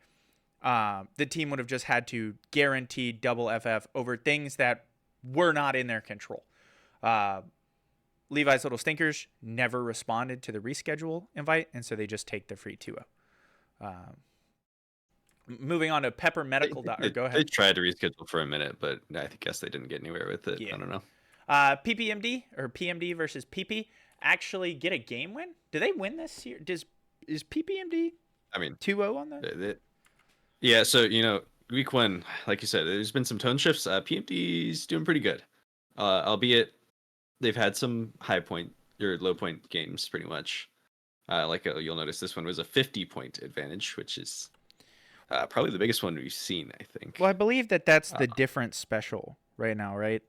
A: the team would have just had to guarantee double FF over things that were not in their control. Levi's Little Stinkers never responded to the reschedule invite, and so they just take the free 2-0. Moving on to Pepper Medical. Go
B: They
A: ahead.
B: tried to reschedule for a minute, but I guess they didn't get anywhere with it.
A: Yeah.
B: I don't know.
A: PPMD or PMD versus PP actually get a game win. Do they win this year? Is PPMD?
B: I mean,
A: 2-0 on that.
B: Yeah. So week 1, like you said, there's been some tone shifts. PMD's doing pretty good, albeit they've had some high point or low point games pretty much. You'll notice this one was a 50-point advantage, which is probably the biggest one we've seen, I think.
A: Well, I believe that's the different special right now, right?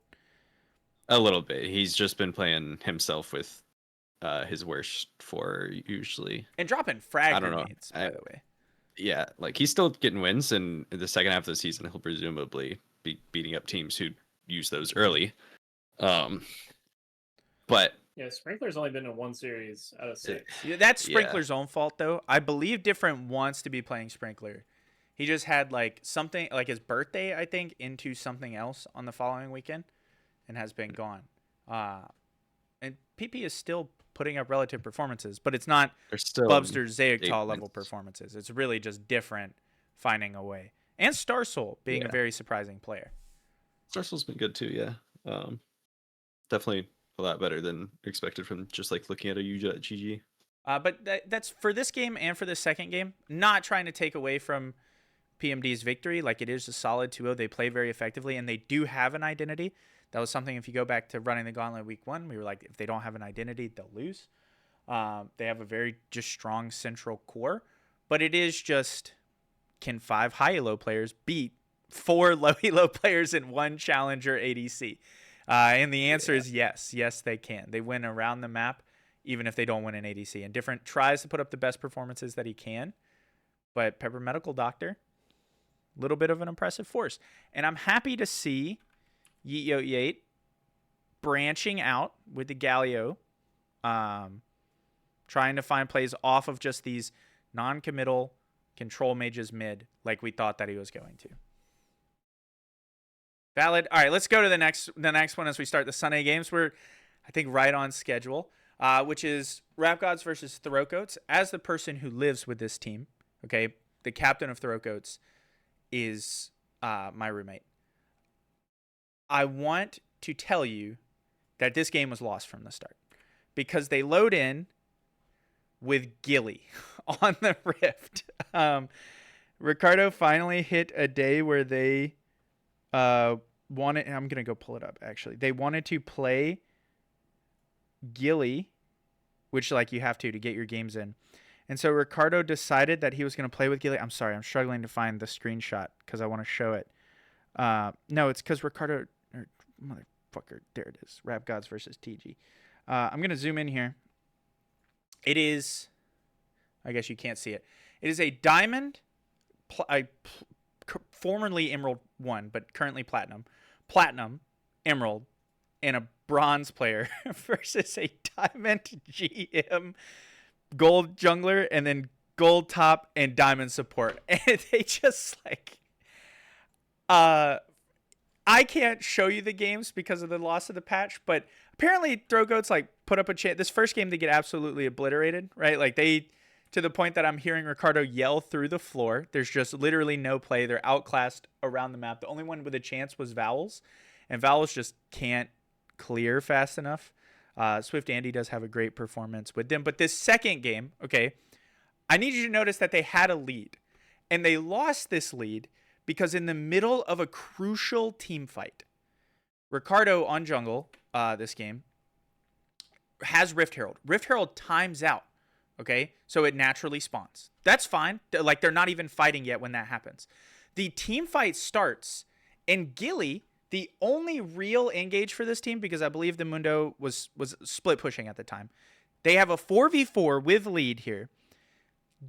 B: A little bit. He's just been playing himself with his worst 4 usually.
A: And dropping frag
B: I don't know.
A: grenades, by the way.
B: Yeah, like he's still getting wins, and in the second half of the season, he'll presumably be beating up teams who use those early. But
C: yeah, Sprinkler's only been in 1 series out of 6.
A: Yeah, that's Sprinkler's own fault, though. I believe Different wants to be playing Sprinkler. He just had like something like his birthday, I think, into something else on the following weekend, and has been gone. And PP is still putting up relative performances, but it's not Bubster Zayagtal level performances. It's really just Different finding a way. And Starsoul being a very surprising player.
B: Starsoul's been good too, yeah. Definitely a lot better than expected from just like looking at a GG.
A: But that's for this game and for the second game. Not trying to take away from PMD's victory. Like, it is a solid 2-0. They play very effectively, and they do have an identity. That was something, if you go back to running the Gauntlet week 1, we were like, if they don't have an identity, they'll lose. They have a very just strong central core. But it is just, can 5 high elo players beat 4 low elo players in 1 challenger ADC? And the answer is yes. Yes, they can. They win around the map, even if they don't win an ADC. And Different tries to put up the best performances that he can. But Pepper Medical Doctor, a little bit of an impressive force. And I'm happy to see Yeet branching out with the Galio, trying to find plays off of just these non-committal control mages mid, like we thought that he was going to. Valid. All right, let's go to the next one as we start the Sunday games. We're, I think, right on schedule, which is Rap Gods versus Throatgoats. As the person who lives with this team, okay, the captain of Throatgoats is my roommate. I want to tell you that this game was lost from the start because they load in with Gilly on the Rift. Ricardo finally hit a day where they wanted, I'm going to go pull it up actually. They wanted to play Gilly, which like you have to get your games in. And so Ricardo decided that he was going to play with Gilly. I'm sorry, I'm struggling to find the screenshot because I want to show it. No, it's because Ricardo, motherfucker, there it is. Rap Gods versus TG. I'm going to zoom in here. It is, I guess you can't see it. It is a diamond, formerly Emerald 1, but currently Platinum, Emerald, and a bronze player versus a diamond GM, gold jungler, and then gold top and diamond support. And they just like, I can't show you the games because of the loss of the patch, but apparently Throatgoats like put up a chance. This first game they get absolutely obliterated, right? Like they, to the point that I'm hearing Ricardo yell through the floor. There's just literally no play. They're outclassed around the map. The only one with a chance was Vowels, and Vowels just can't clear fast enough. Swift Andy does have a great performance with them. But this second game, okay, I need you to notice that they had a lead, and they lost this lead because in the middle of a crucial team fight, Ricardo on jungle this game has Rift Herald. Rift Herald times out, okay? So it naturally spawns. That's fine. Like, they're not even fighting yet when that happens. The team fight starts, And Gilly, the only real engage for this team, because I believe the Mundo was split pushing at the time. They have a 4v4 with lead here.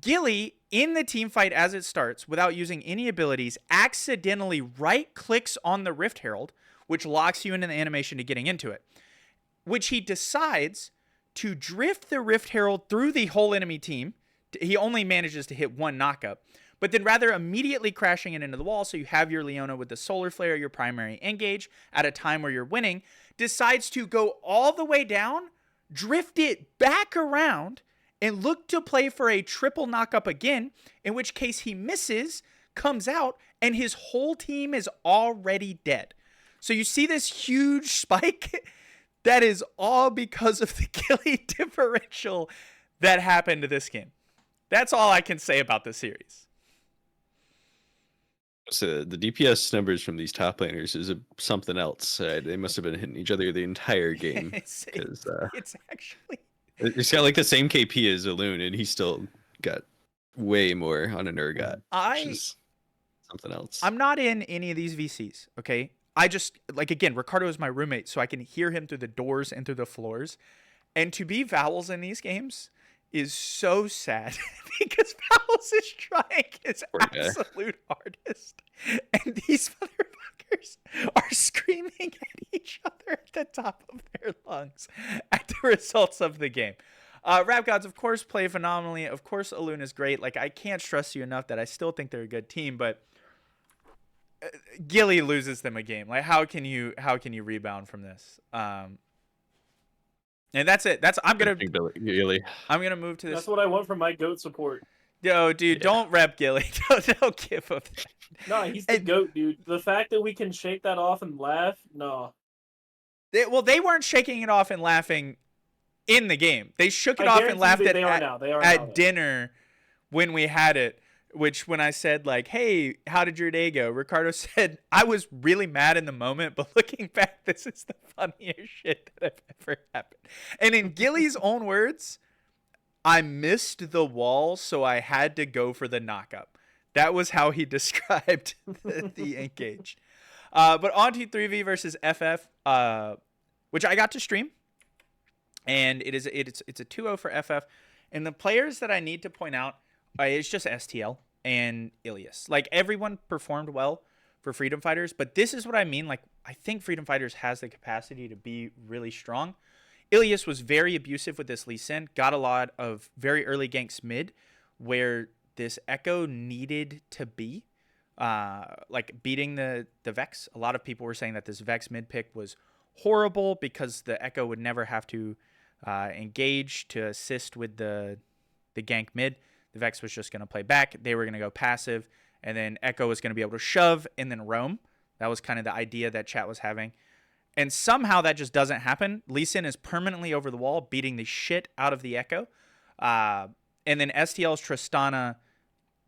A: Gilly, in the team fight as it starts, without using any abilities, accidentally right-clicks on the Rift Herald, which locks you into the animation to getting into it, which he decides to drift the Rift Herald through the whole enemy team. He only manages to hit one knockup, but then rather immediately crashing it into the wall, so you have your Leona with the Solar Flare, your primary engage, at a time where you're winning, decides to go all the way down, drift it back around, and look to play for a triple knockup again, in which case he misses, comes out, and his whole team is already dead. So you see this huge spike? That is all because of the Gilly differential that happened to this game. That's all I can say about the series.
B: So the DPS numbers from these top laners is something else. They must have been hitting each other the entire game.
A: It's actually...
B: He's got like the same KP as Alun, and he still got way more on an Urgot, which is something else.
A: I'm not in any of these VCs, okay? I just, like, again, Ricardo is my roommate, so I can hear him through the doors and through the floors. And to be Vowels in these games is so sad because Vowels is trying his absolute hardest. And these motherfuckers are screaming at each other at the top of their lungs at the results of the game. Rap Gods, of course, play phenomenally. Of course, Alun is great. Like, I can't stress you enough that I still think they're a good team, but Gilly loses them a game. Like, how can you rebound from this? And that's it. I'm gonna move to this.
C: That's what I want from my GOAT support.
A: Yo, dude, don't rep Gilly. Don't give up.
C: No, he's the GOAT, dude. The fact that we can shake that off and laugh, no.
A: They weren't shaking it off and laughing in the game. They shook it off and laughed at dinner when we had it. Which, when I said, like, hey, how did your day go? Ricardo said, I was really mad in the moment, but looking back, this is the funniest shit that have ever happened. And in Gilly's own words, I missed the wall, so I had to go for the knockup. That was how he described the engage. But on to 3v versus FF, which I got to stream. And it's a 2-0 for FF. And the players that I need to point out, it's just STL and Ilias. Like, everyone performed well for Freedom Fighters, but this is what I mean. Like, I think Freedom Fighters has the capacity to be really strong. Ilias was very abusive with this Lee Sin, got a lot of very early ganks mid, where this Echo needed to be, like, beating the Vex. A lot of people were saying that this Vex mid pick was horrible because the Echo would never have to engage to assist with the gank mid. The Vex was just going to play back. They were going to go passive, and then Echo was going to be able to shove and then roam. That was kind of the idea that chat was having. And somehow that just doesn't happen. Lee Sin is permanently over the wall, beating the shit out of the Echo. And then STL's Tristana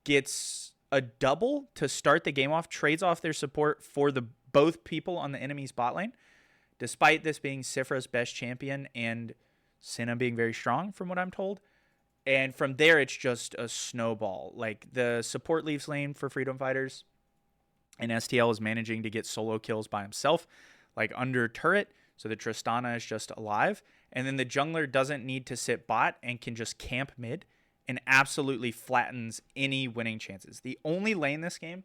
A: gets a double to start the game off, trades off their support for both people on the enemy's bot lane, despite this being Sifra's best champion and Senna being very strong, from what I'm told. And from there, it's just a snowball. Like, the support leaves lane for Freedom Fighters, and STL is managing to get solo kills by himself, like under turret, so the Tristana is just alive. And then the jungler doesn't need to sit bot and can just camp mid and absolutely flattens any winning chances. The only lane this game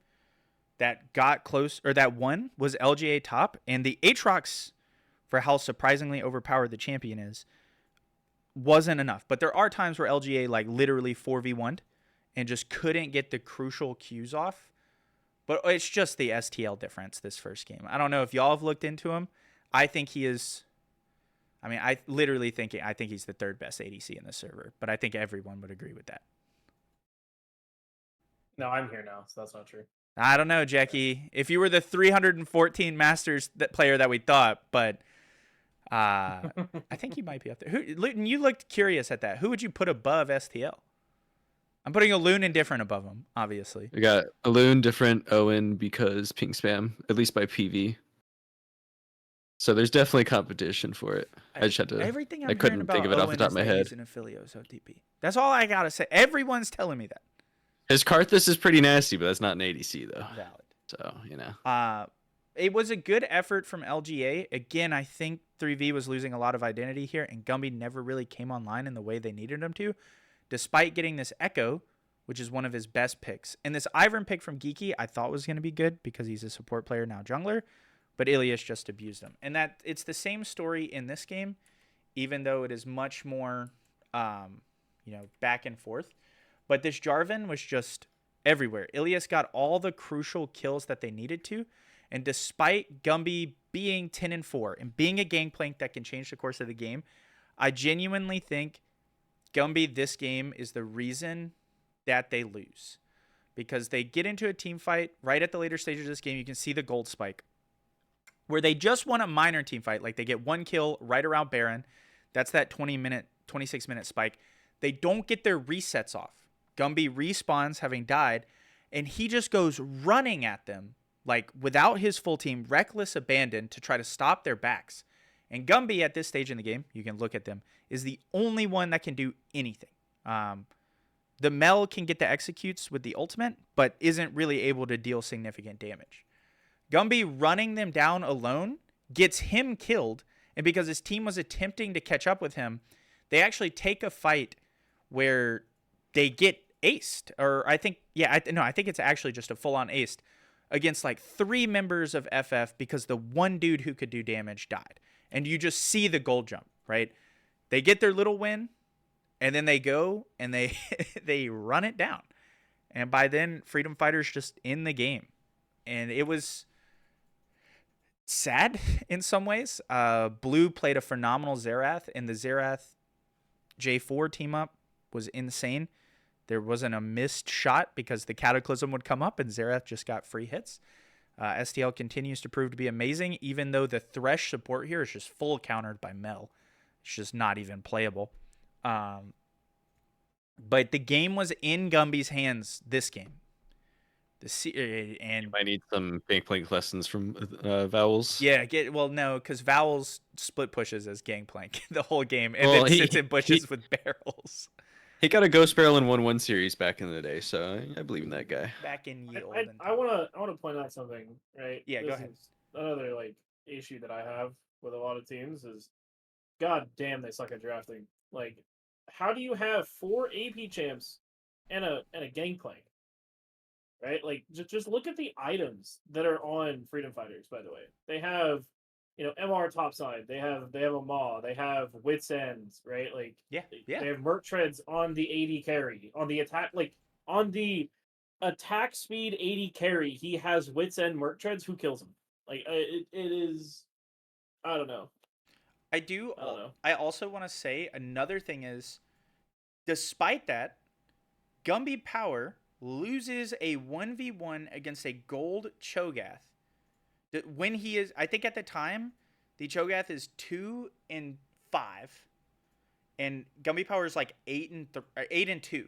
A: that got close, or that won, was LGA top, and the Aatrox, for how surprisingly overpowered the champion is, wasn't enough. But there are times where LGA, like, literally 4v1'd and just couldn't get the crucial Qs off. But it's just the STL difference this first game. I don't know if y'all have looked into him. I think he is... I mean, I think he's the third best ADC in the server. But I think everyone would agree with that.
C: No, I'm here now, so that's not true.
A: I don't know, Jecki. If you were the 314 Masters player that we thought, but... I think he might be up there. Luyten, you looked curious at that. Who would you put above STL? I'm putting Alun indifferent above him, obviously.
B: We got Alun different, Owen because ping spam, at least by PV. So there's definitely competition for it. I just had to.
A: Everything
B: I couldn't think of it off the top of my head.
A: He's an Affilios OTP. That's all I gotta say. Everyone's telling me that.
B: His Karthus is pretty nasty, but that's not an ADC though.
A: Valid.
B: So, you know.
A: it was a good effort from LGA. Again, I think 3V was losing a lot of identity here, and Gumby never really came online in the way they needed him to, despite getting this Echo, which is one of his best picks. And this Ivern pick from Geeky I thought was going to be good because he's a support player, now jungler, but Ilias just abused him. And that it's the same story in this game, even though it is much more, back and forth. But this Jarvan was just everywhere. Ilias got all the crucial kills that they needed to. And despite Gumby being 10-4 and being a gangplank that can change the course of the game, I genuinely think Gumby this game is the reason that they lose. Because they get into a team fight right at the later stages of this game. You can see the gold spike. Where they just won a minor team fight. Like they get one kill right around Baron. That's that 26-minute spike. They don't get their resets off. Gumby respawns having died. And he just goes running at them. Like, without his full team, reckless abandon to try to stop their backs. And Gumby, at this stage in the game, you can look at them, is the only one that can do anything. The Mel can get the executes with the ultimate, but isn't really able to deal significant damage. Gumby running them down alone gets him killed, and because his team was attempting to catch up with him, they actually take a fight where they get aced. Or I think it's actually just a full-on aced against like 3 members of FF because the one dude who could do damage died. And you just see the gold jump, right? They get their little win, and then they go and they they run it down. And by then, Freedom Fighter's just in the game. And it was sad in some ways. Blue played a phenomenal Xerath, and the Xerath J4 team up was insane. There wasn't a missed shot because the Cataclysm would come up and Xerath just got free hits. STL continues to prove to be amazing, even though the Thresh support here is just full countered by Mel. It's just not even playable. But the game was in Gumby's hands this game. And
B: I need some Gangplank lessons from Vowels.
A: Yeah, no, because Vowels split pushes as Gangplank the whole game, and then sits in bushes with barrels.
B: He got a Ghost Barrel in 1-1 series back in the day, so I believe in that guy.
A: Back in ye old.
C: I wanna point out something, right?
A: Yeah,
C: this
A: go ahead.
C: Is another like issue that I have with a lot of teams is, god damn, they suck at drafting. Like, how do you have 4 AP champs and a Gangplank? Right? Like, just look at the items that are on Freedom Fighters. By the way, they have, MR topside. They have a Maw. They have Wits End. Right? Like,
A: yeah.
C: They have Merc Treads on the 80 carry, on the attack, like on the attack speed 80 carry. He has Wits End Merc Treads. Who kills him? Like, it is. I don't know.
A: I don't know. I also want to say another thing is, despite that, Gumby Power loses a 1v1 against a gold Cho'Gath. When he is, I think at the time, the Cho'Gath is 2-5, and Gumby Power is like 8-2,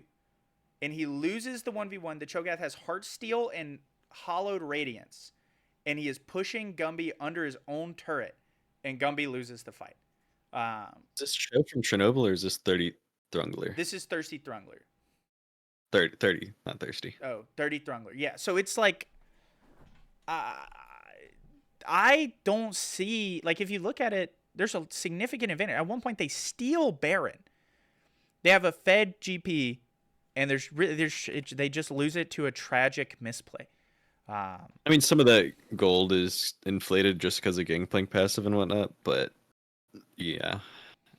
A: and he loses the 1v1. The Cho'Gath has Heartsteel and Hollowed Radiance, and he is pushing Gumby under his own turret, and Gumby loses the fight.
B: Is this show from Chernobyl or is this 30 Thrungler?
A: This is Thirsty Thrungler.
B: 30, not Thirsty.
A: Oh, Dirty Thrungler. Yeah, so it's like, I don't see, like, if you look at it, there's a significant advantage. At one point, they steal Baron. They have a fed GP, and they just lose it to a tragic misplay.
B: I mean, some of that gold is inflated just because of Gangplank passive and whatnot, but yeah.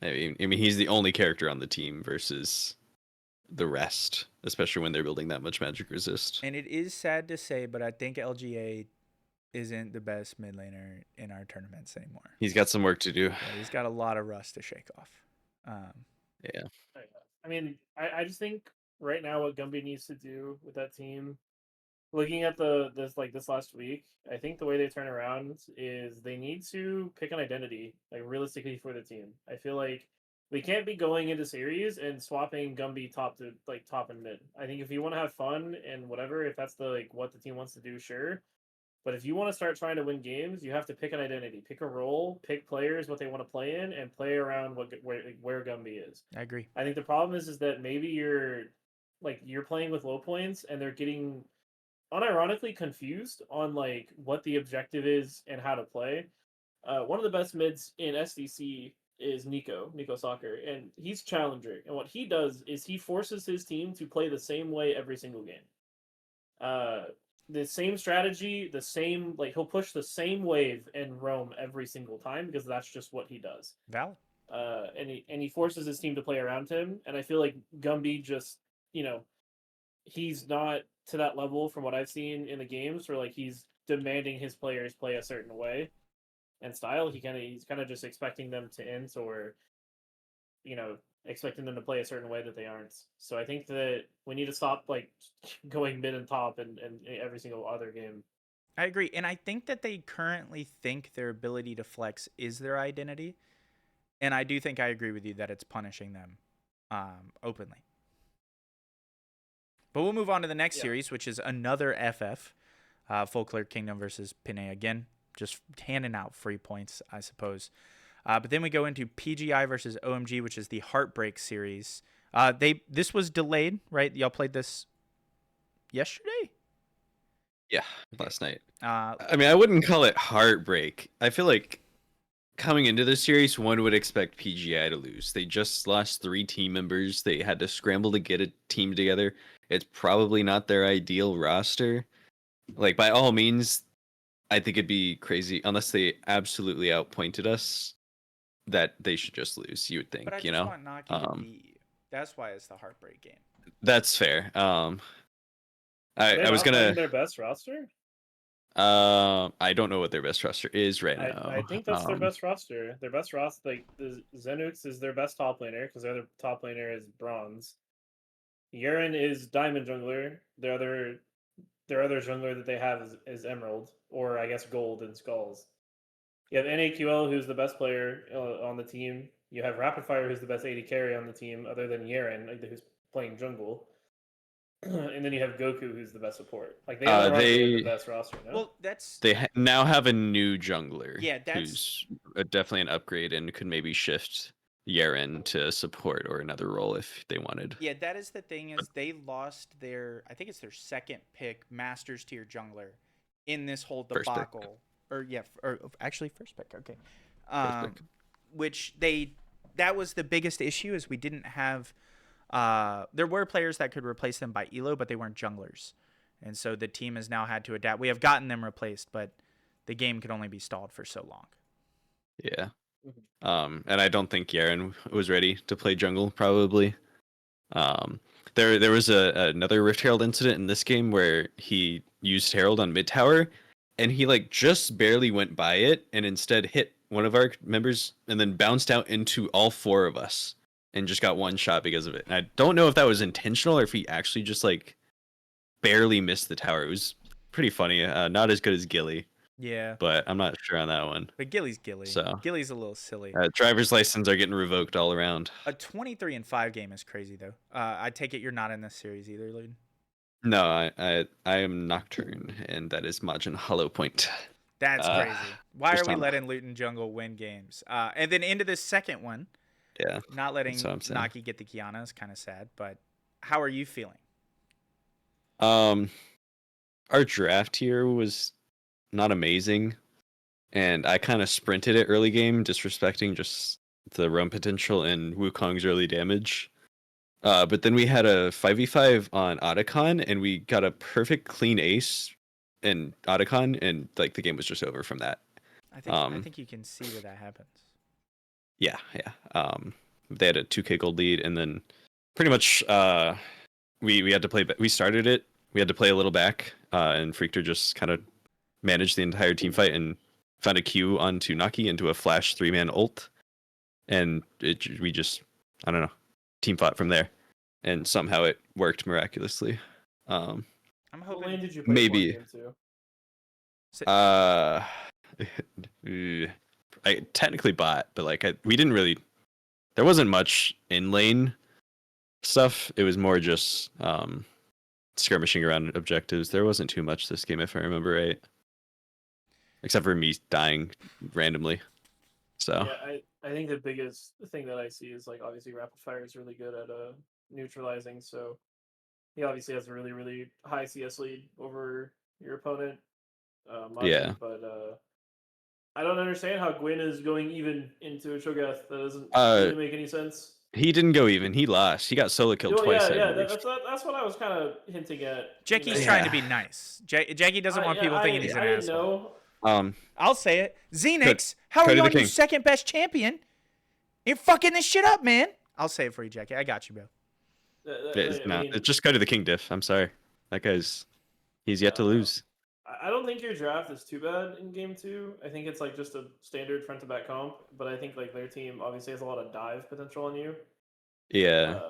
B: I mean, he's the only character on the team versus the rest, especially when they're building that much magic resist.
A: And it is sad to say, but I think LGA isn't the best mid laner in our tournaments anymore.
B: He's got some work to do.
A: Yeah, he's got a lot of rust to shake off.
B: Yeah.
C: I mean, I just think right now what Gumby needs to do with that team, looking at this last week, I think the way they turn around is they need to pick an identity, like realistically, for the team. I feel like we can't be going into series and swapping Gumby top and mid. I think if you want to have fun and whatever, if that's what the team wants to do, sure. But if you want to start trying to win games, you have to pick an identity, pick a role, pick players, what they want to play in, and play around where Gumby is.
A: I agree.
C: I think the problem is that maybe you're playing with low points and they're getting unironically confused on like what the objective is and how to play. One of the best mids in SDC is Nico Soccer, and he's challenger. And what he does is he forces his team to play the same way every single game. Uh, the same strategy, the same like he'll push the same wave and roam every single time because that's just what he does.
A: Valid.
C: And he forces his team to play around him. And I feel like Gumby just he's not to that level from what I've seen in the games where like he's demanding his players play a certain way and style. He's kind of just expecting them to int or expecting them to play a certain way that they aren't. So I think that we need to stop like going mid and top and every single other game.
A: I agree. And I think that they currently think their ability to flex is their identity. And I do think I agree with you that it's punishing them openly. But we'll move on to the next series, which is another FF, Folklore Kingdom versus Pinay. Again, just handing out free points, I suppose. But then we go into PGI versus OMG, which is the Heartbreak series. This was delayed, right? Y'all played this yesterday?
B: Yeah, last night.
A: I
B: mean, I wouldn't call it heartbreak. I feel like coming into this series, one would expect PGI to lose. They just lost 3 team members. They had to scramble to get a team together. It's probably not their ideal roster. Like, by all means, I think it'd be crazy, unless they absolutely outpointed us, that they should just lose, you would think,
A: but I
B: you
A: just
B: know?
A: want Naki to beat you. That's why it's the Heartbreak game.
B: That's fair. I was
C: playing
B: gonna.
C: their best roster.
B: I don't know what their best roster is right now.
C: I think that's their best roster. Their best roster, like the Zenux, is their best top laner because their other top laner is bronze. Urine is diamond jungler. Their other jungler that they have is emerald, or I guess gold and skulls. You have NAQL, who's the best player on the team. You have Rapidfire, who's the best AD carry on the team, other than Yeren, who's playing jungle. And then you have Goku, who's the best support. Like they the best roster. No?
A: Well, that's
B: they now have a new jungler.
A: Yeah,
B: who's definitely an upgrade and could maybe shift Yeren to support or another role if they wanted.
A: Yeah, that is the thing is they lost I think it's their second pick Masters tier jungler in this whole debacle. Or actually first pick. Okay.
B: First pick.
A: Which that was the biggest issue is we didn't have there were players that could replace them by elo, but they weren't junglers. And so the team has now had to adapt. We have gotten them replaced, but the game could only be stalled for so long.
B: Yeah. And I don't think Yeren was ready to play jungle, probably. There was another Rift Herald incident in this game where he used Herald on mid tower, and he like just barely went by it, and instead hit one of our members, and then bounced out into all 4 of us, and just got one shot because of it. And I don't know if that was intentional or if he actually just like barely missed the tower. It was pretty funny. Not as good as Gilly.
A: Yeah.
B: But I'm not sure on that one.
A: But Gilly's Gilly.
B: So
A: Gilly's a little silly.
B: Driver's license are getting revoked all around.
A: A 23-5 game is crazy though. I take it you're not in this series either, Luyten?
B: No, I am Nocturne, and that is Majin Hollow Point.
A: That's crazy. Why are we letting Luyten Jungle win games? And then into this second one.
B: Yeah.
A: Not letting Naki get the Kiana is kind of sad, but how are you feeling?
B: Our draft here was not amazing, and I kind of sprinted it early game, disrespecting just the roam potential and Wukong's early damage. But then we had a 5v5 on Otacon, and we got a perfect clean ace in Otacon, and like the game was just over from that.
A: I think you can see where that happens.
B: Yeah. They had a 2k gold lead, and then pretty much we had to play. We started it. We had to play a little back, and Freakter just kind of managed the entire team fight and found a Q onto Naki into a flash 3-man ult, and we just I don't know, team fought from there, and somehow it worked miraculously.
A: I'm hoping.
C: What lane did you play
B: maybe. I technically bot, but like we didn't really. There wasn't much in lane stuff. It was more just skirmishing around objectives. There wasn't too much this game, if I remember right, except for me dying randomly. So
C: yeah, I think the biggest thing that I see is like obviously Rapidfire is really good at neutralizing. So he obviously has a really, really high CS lead over your opponent, Mati,
B: Yeah.
C: but I don't understand how Gwyn is going even into a Cho'Gath. That doesn't
B: Uh,
C: really make any sense.
B: he didn't go even. He lost. He got solo killed
C: Well,
B: twice.
C: yeah,
B: I
C: yeah,
B: believe.
C: that's what I was kind of hinting at.
A: Jecki's
C: You know?
A: trying to
B: Yeah.
A: be nice. Jecki doesn't want people thinking he's an
C: I didn't
A: asshole.
C: know.
A: I'll say it. Xenix, how are
B: Cody
A: you
B: the
A: on your
B: King.
A: second best champion? You're fucking this shit up, man. I'll say it for you, Jecki. I got you, bro.
B: It's
C: I
B: not.
C: mean,
B: It's just Cody the King diff. I'm sorry. That guy's. He's yet to lose.
C: I don't think your draft is too bad in game 2. I think it's like just a standard front to back comp, but I think like their team obviously has a lot of dive potential on you.
B: Yeah.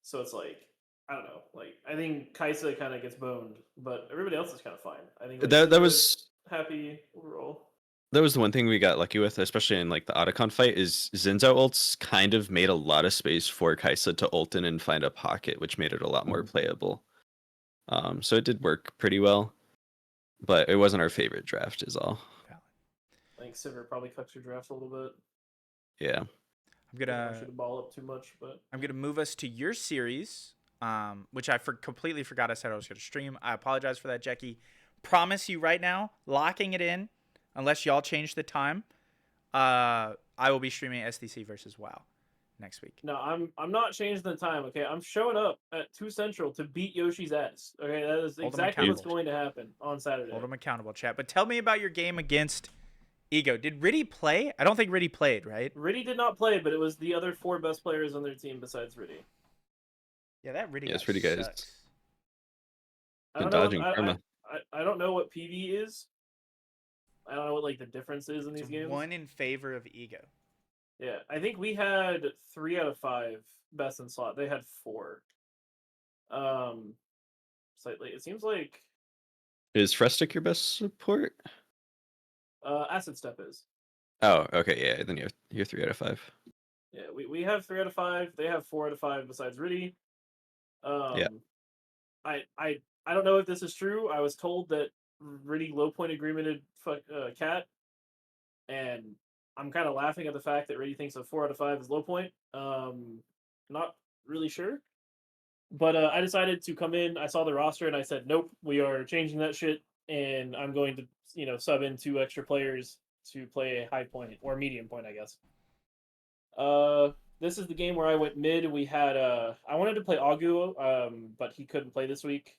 C: So it's like I don't know. Like I think Kaisa kind of gets boned, but everybody else is kind of fine. I think like,
B: That was
C: happy overall.
B: that was the one thing we got lucky with, especially in like the Otacon fight, is Zinzo ults kind of made a lot of space for Kaisa to ult in and find a pocket, which made it a lot more playable. So it did work pretty well, but it wasn't our favorite draft, is all.
C: I think Sivir probably cuts your draft a little bit.
B: Yeah.
A: I'm gonna
C: shoot the ball up too much, but
A: I'm gonna move us to your series, which I completely forgot I said I was gonna stream. I apologize for that, Jecki. Promise you right now, locking it in, unless y'all change the time. I will be streaming SDC versus WoW next week.
C: no, I'm not changing the time. Okay, I'm showing up at 2 Central to beat Yoshi's ass. Okay, that is
A: Hold him
C: exactly what's
A: accountable.
C: going to happen on Saturday.
A: Hold them accountable, chat. But tell me about your game against Ego. Did Riddy play? I don't think Riddy played, right?
C: Riddy did not play, but it was the other 4 best players on their team besides Riddy.
A: Yeah, that Riddy.
B: Yeah, it's
A: guy
B: pretty good.
A: sucks.
C: I
B: Been
C: don't know.
B: dodging karma.
C: I don't know what PV is. I don't know what like the difference is in these
A: It's
C: games.
A: 1 in favor of Ego.
C: Yeah, I think we had 3 out of 5 best in slot. They had 4. Slightly. It seems like
B: Is Frestic your best support?
C: Acid Step is.
B: Oh, okay, yeah. Then you're 3 out of 5.
C: Yeah, we have 3 out of 5. They have 4 out of 5 besides Riddy.
B: Yeah.
C: I don't know if this is true. I was told that Riddy low point agreemented Cat, and I'm kind of laughing at the fact that Riddy thinks a 4 out of 5 is low point. Not really sure. But I decided to come in. I saw the roster and I said, nope, we are changing that shit. And I'm going to, sub in 2 extra players to play a high point or medium point, I guess. This is the game where I went mid. We had I wanted to play Agu, but he couldn't play this week.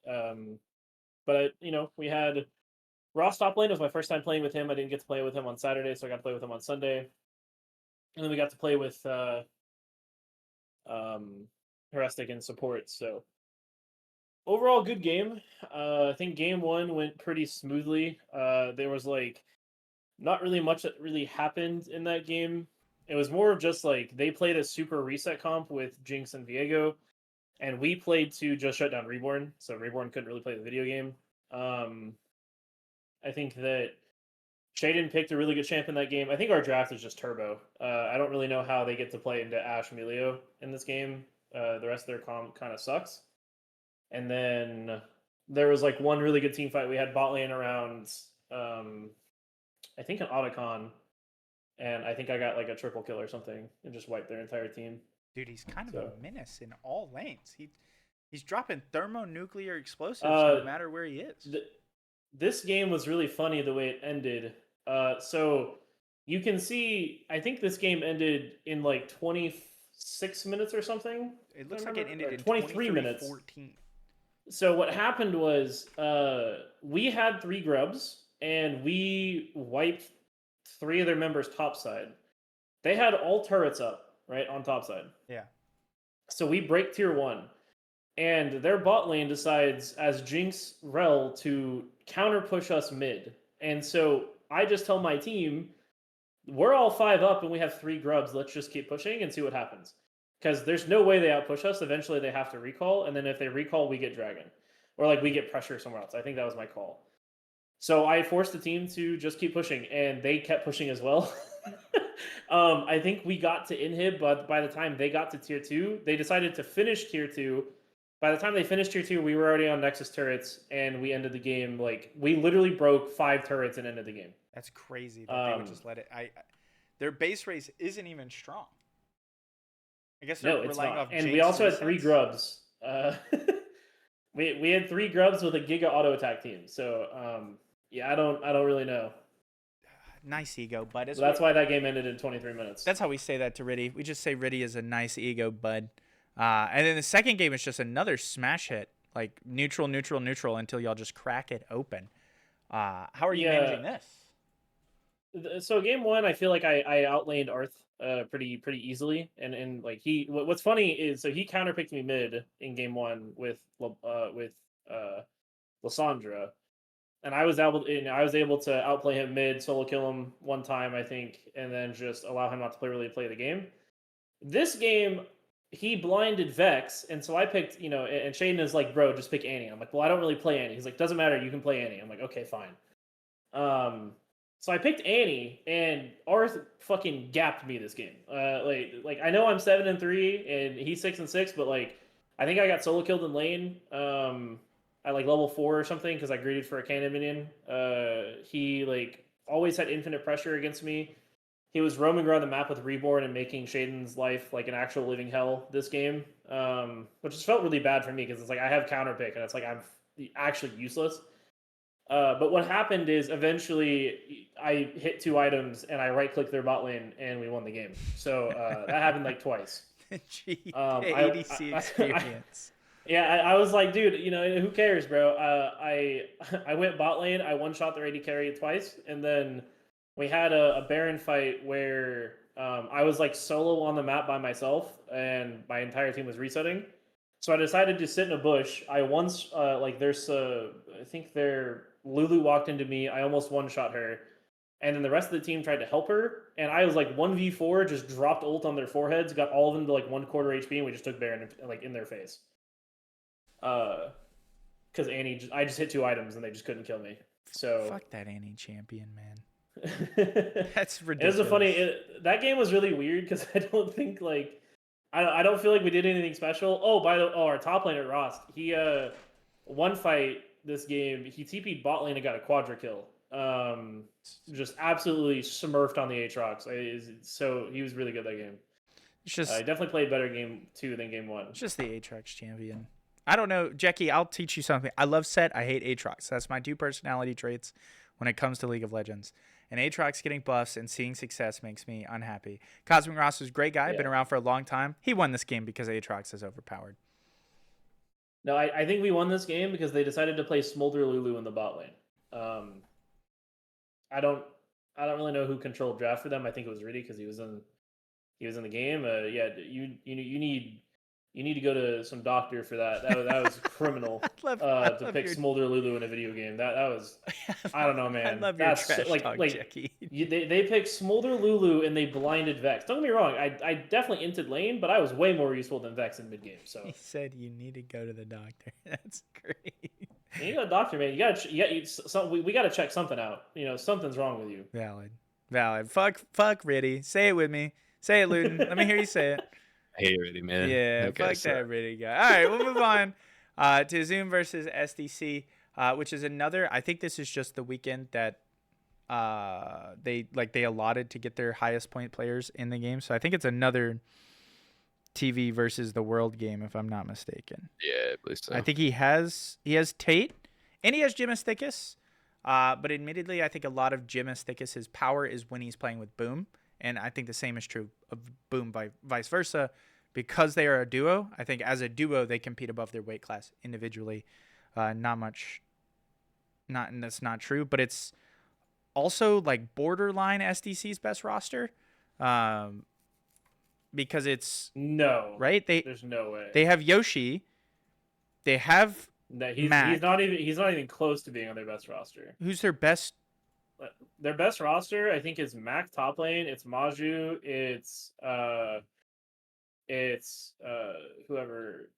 C: But we had Ross top lane. It was my first time playing with him. I didn't get to play with him on Saturday, so I got to play with him on Sunday. And then we got to play with Herestic in support. So overall, good game. I think game 1 went pretty smoothly. There was like not really much that really happened in that game. It was more of just like they played a super reset comp with Jinx and Viego, and we played to just shut down Reborn, so Reborn couldn't really play the video game. I think that Shaden picked a really good champ in that game. I think our draft is just turbo. I don't really know how they get to play into Ashe Melio in this game. The rest of their comp kind of sucks. And then there was like one really good team fight. We had bot lane around, I think an Otacon, and I think I got like a triple kill or something and just wiped their entire team.
A: Dude, he's kind of a menace in all lanes. He's dropping thermonuclear explosives no matter where he is.
C: This game was really funny the way it ended. So you can see, I think this game ended in like 26 minutes or something.
A: It looks like it ended in
C: 23 minutes.
A: 14.
C: So what happened was we had 3 grubs and we wiped 3 of their members topside. They had all turrets up, right, on topside.
A: Yeah.
C: So we break tier 1. And their bot lane decides, as Jinx Rel, to counter push us mid. And so I just tell my team, we're all 5 up and we have 3 grubs. Let's just keep pushing and see what happens. Because there's no way they outpush us. Eventually they have to recall. And then if they recall, we get Dragon. Or like we get pressure somewhere else. I think that was my call. So I forced the team to just keep pushing. And they kept pushing as well. I think we got to inhib, but by the time they got to tier 2, they decided to finish tier 2. By the time they finished tier 2, we were already on Nexus turrets, and we ended the game. Like, we literally broke 5 turrets and ended the game.
A: That's crazy that they would just let it. Their base race isn't even strong. I guess they're
C: no, it's
A: relying
C: not.
A: off
C: And
A: Jinx
C: we also had
A: resets.
C: 3 grubs. Uh, we had 3 grubs with a Giga auto attack team. So yeah, I don't really know.
A: Nice ego, bud.
C: So that's why that game ended in 23 minutes.
A: That's how we say that to Riddy. We just say Riddy is a nice ego, bud. And then the second game is just another smash hit, like neutral, neutral, neutral, until y'all just crack it open. How are you managing this?
C: So game 1, I feel like I outlaned Arth pretty easily, and like what's funny is so he counterpicked me mid in game 1 with Lysandra, and I was able to outplay him mid, solo kill him one time I think, and then just allow him not to really play the game. This game he blinded Vex, and so I picked, and Shaden is like, bro, just pick Annie. I'm like, well, I don't really play Annie. He's like, doesn't matter, you can play Annie. I'm like, okay, fine. So I picked Annie, and Arth fucking gapped me this game. Like I know I'm 7-3 and he's 6-6, but like I think I got solo killed in lane at like level 4 or something because I greeted for a cannon minion. He like always had infinite pressure against me. He was roaming around the map with Reborn and making Shaden's life like an actual living hell this game, which just felt really bad for me because it's like I have counter pick and it's like I'm actually useless. But what happened is eventually I hit 2 items and I right-clicked their bot lane and we won the game. So that happened like twice.
A: Gee, ADC experience.
C: I was like, dude, who cares, bro? I went bot lane. I one-shot their AD carry twice, and then we had a Baron fight where I was like solo on the map by myself, and my entire team was resetting. So I decided to sit in a bush. I once I think their Lulu walked into me. I almost one-shot her. And then the rest of the team tried to help her. And I was like 1v4, just dropped ult on their foreheads, got all of them to like 1/4 HP, and we just took Baron like in their face. Because Annie, I just hit 2 items and they just couldn't kill me. So
A: fuck that Annie champion, man.
C: That's
A: That's ridiculous.
C: It was that game was really weird because I don't think like I don't feel like we did anything special. Our top laner Rost, he one fight this game, he TP'd bot lane and got a quadra kill. Just absolutely smurfed on the Aatrox. So he was really good that game.
A: It's just
C: I definitely played better game 2 than game 1.
A: It's just the Aatrox champion. I don't know, Jecki, I'll teach you something. I love Set. I hate Aatrox. That's my 2 personality traits when it comes to League of Legends. And Aatrox getting buffs and seeing success makes me unhappy. Cosmic Ross is a great guy, been around for a long time. He won this game because Aatrox is overpowered.
C: No, I think we won this game because they decided to play Smolder Lulu in the bot lane. I don't really know who controlled draft for them. I think it was Riddy because he was in the game. You need to go to some doctor for that. That was criminal. To pick Smolder Lulu in a video game. That was I don't know, man.
A: I love your trash talk, Jecki.
C: They picked Smolder Lulu and they blinded Vex. Don't get me wrong. I definitely inted lane, but I was way more useful than Vex in mid game. So
A: he said you need to go to the doctor. That's great.
C: You need a doctor, man. We got to check something out. Something's wrong with you.
A: Valid. Fuck Riddy. Say it with me. Say it, Luyten. Let me hear you say it.
B: I hate Riddy, man.
A: Yeah,
B: okay,
A: fuck that Riddy guy. All right, we'll move on to Zoom versus SDC, which is another. I think this is just the weekend that they allotted to get their highest point players in the game. So I think it's another TV versus the world game, if I'm not mistaken.
B: Yeah, I believe so.
A: I think he has Tate and he has Jimisticus. But admittedly, I think a lot of Jimisticus's power is when he's playing with Boom. And I think the same is true of Boom vice versa. Because they are a duo, I think as a duo, they compete above their weight class individually. That's not true, but it's also like borderline SDC's best roster. Because it's
C: no
A: right.
C: There's no way
A: they have Yoshi. They have Mac.
C: He's not even close to being on their best roster.
A: Who's their best?
C: Their best roster, I think, is Mac top lane. It's Maju. It's whoever's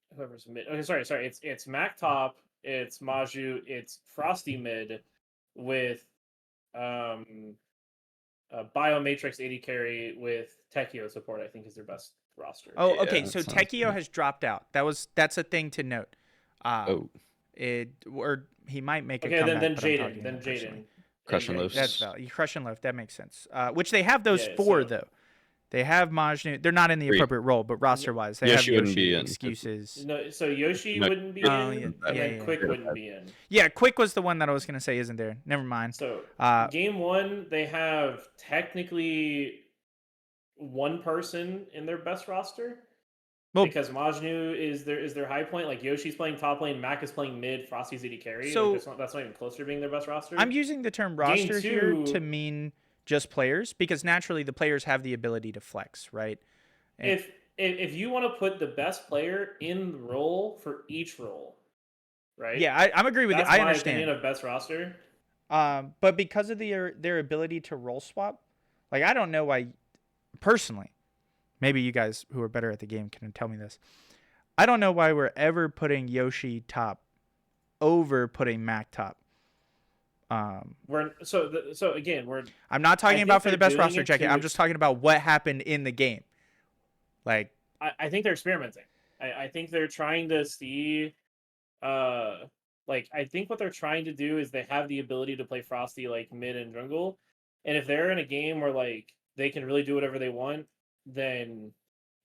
C: mid. Okay, sorry. It's Mac top. It's Maju. It's Frosty mid with Biomatrix 80 carry with Tekio support. I think is their best roster.
A: Oh, okay. So
B: sounds
A: Tekio has dropped out. That's a thing to note. Or he might make a comeback.
C: Then Jaden.
B: Crush and Loaf.
A: That's valid. Crush and Loaf. That makes sense. Which they have those 4 though. They have Majnu. They're not in the
B: Three.
A: appropriate role, but roster-wise, they
B: Yoshi
A: have
B: wouldn't be
A: Yoshi.
B: in.
A: Excuses.
C: No, so Yoshi
B: No.
C: wouldn't be
A: Oh,
C: in,
A: yeah,
C: and
A: yeah,
C: then
A: yeah.
C: Quick wouldn't be in.
A: Yeah, Quick was the one that I was gonna say isn't there. Never mind.
C: So
A: Uh,
C: game one, they have technically one person in their best roster
A: well,
C: because Majnu is their high point. Like Yoshi's playing top lane, Mac is playing mid, Frosty's AD carry.
A: So-
C: like, that's not even closer to being their best roster.
A: I'm using the term
C: Game
A: roster here to
C: two-
A: mean just players because naturally the players have the ability to flex, right? And-
C: if you want to put the best player in the role for each role, right?
A: Yeah, I'm agree with you.
C: That's
A: I
C: my
A: understand.
C: opinion of best roster.
A: But because of their ability to roll swap, like I don't know why, personally, maybe you guys who are better at the game can tell me this. I don't know why we're ever putting Yoshi top over putting Mac top.
C: We're again we're
A: I'm not talking
C: I
A: about
C: think
A: for the
C: they're
A: best
C: doing
A: roster,
C: it
A: Jecki.
C: to
A: I'm just talking about what happened in the game. Like,
C: I think they're experimenting. I think they're trying to see, like I think what they're trying to do is they have the ability to play Frosty like mid and jungle, and if they're in a game where like they can really do whatever they want, then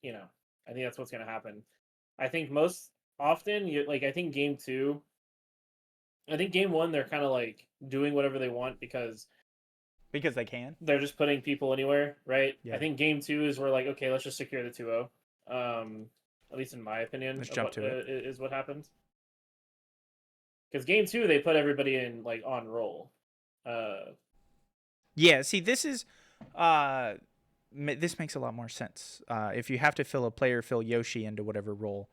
C: I think that's what's gonna happen. I think most often, I think game two, I think game one they're kind of like doing whatever they want because
A: they can.
C: they're just putting people anywhere, right?
A: Yeah.
C: I think game two is where like, okay, let's just secure the 2-0. At least in my opinion,
A: Let's jump to it.
C: Is what happens. Because game two, they put everybody in like on roll.
A: Yeah, see, this is, this makes a lot more sense. If you have to fill Yoshi into whatever role,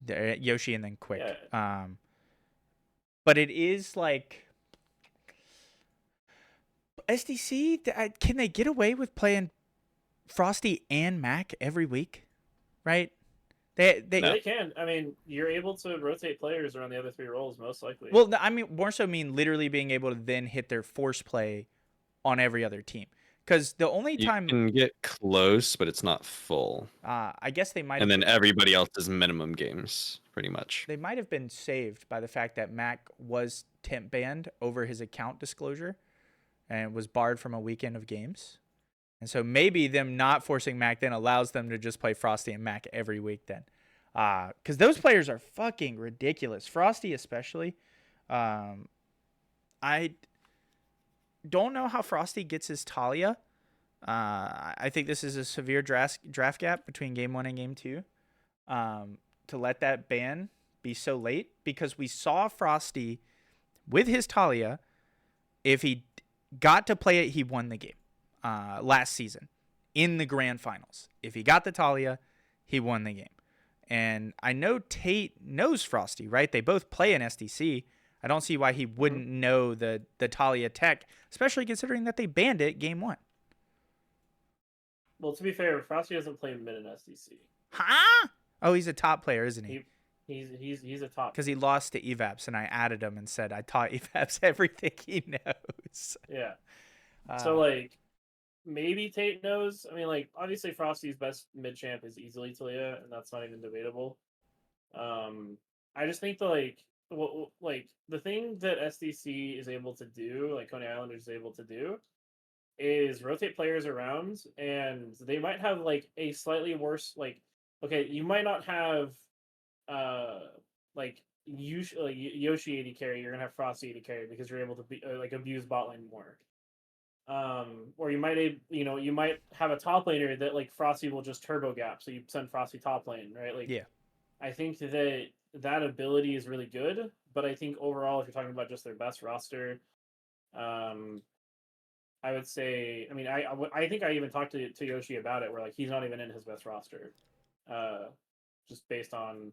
A: Yoshi and then Quick.
C: Yeah.
A: But it is like SDC. Can they get away with playing Frosty and Mac every week? Right? They
C: They can. I mean, you're able to rotate players around the other three roles most likely.
A: Well, I mean, more so mean literally being able to then hit their force play on every other team. Because the only time
B: You can get close, but it's not full.
A: I guess they might
B: And then everybody else is minimum games, pretty much.
A: they might have been saved by the fact that Mac was temp banned over his account disclosure and was barred from a weekend of games. And so maybe them not forcing Mac then allows them to just play Frosty and Mac every week then. Because those players are fucking ridiculous. Frosty especially. I don't know how Frosty gets his Talia. I think this is a severe draft gap between game 1 and game 2. To let that ban be so late, because we saw Frosty with his Talia, if he got to play it, he won the game last season in the grand finals. If he got the Talia, he won the game. And I know Tate knows Frosty, right? They both play in SDC. I don't see why he wouldn't know the Talia tech, especially considering that they banned it game 1.
C: Well, to be fair, Frosty doesn't play mid in SDC.
A: Huh? Oh, he's a top player, isn't he?
C: He's a top.
A: Because he lost to Evaps, and I added him and said I taught Evaps everything he knows.
C: Yeah. So like, maybe Tate knows. I mean, like obviously Frosty's best mid champ is easily Talia, and that's not even debatable. I just think that like the thing that SDC is able to do, like Coney Island is able to do, is rotate players around, and they might have like a slightly worse like. Okay, you might not have like Yoshi AD carry. You're gonna have Frosty AD carry because you're able to be like abuse bot lane more. Or you might have a top laner that like Frosty will just turbo gap, so you send Frosty top lane, right? Like,
A: Yeah.
C: I think that ability is really good, but I think overall, if you're talking about just their best roster, I would say, I mean, I think I even talked to Yoshi about it, where like he's not even in his best roster, just based on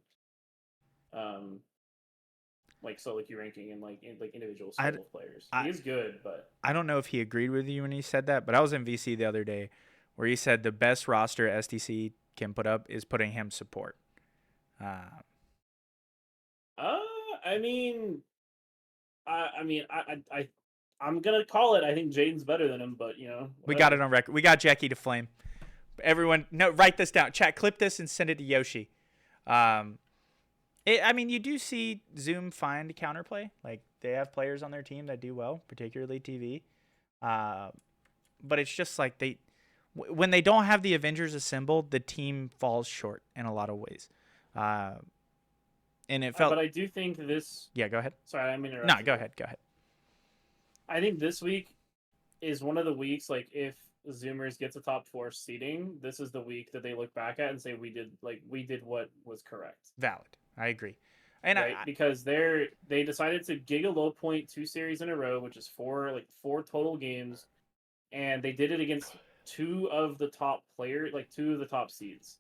C: like solo queue ranking and like individual solo players. He is good, but
A: I don't know if he agreed with you when he said that, but I was in VC the other day where he said the best roster SDC can put up is putting him support.
C: I'm gonna call it. I think Jaden's better than him, but
A: we got it on record. We got Jecki to flame. Everyone, no, write this down. Chat, clip this and send it to Yoshi. I mean, you do see Zoom find counterplay. Like they have players on their team that do well, particularly TV. But it's just like when they don't have the Avengers assembled, the team falls short in a lot of ways. And it felt.
C: But I do think this.
A: Yeah, go ahead.
C: Sorry, I'm interrupting.
A: No, go ahead. Go ahead.
C: I think this week is one of the weeks, like, if Zoomers gets a top 4 seeding, this is the week that they look back at and say we did what was correct.
A: Valid. I agree. And
C: right? Because they decided to Giga Low Point 2 series in a row, which is four total games, and they did it against two of the top seeds.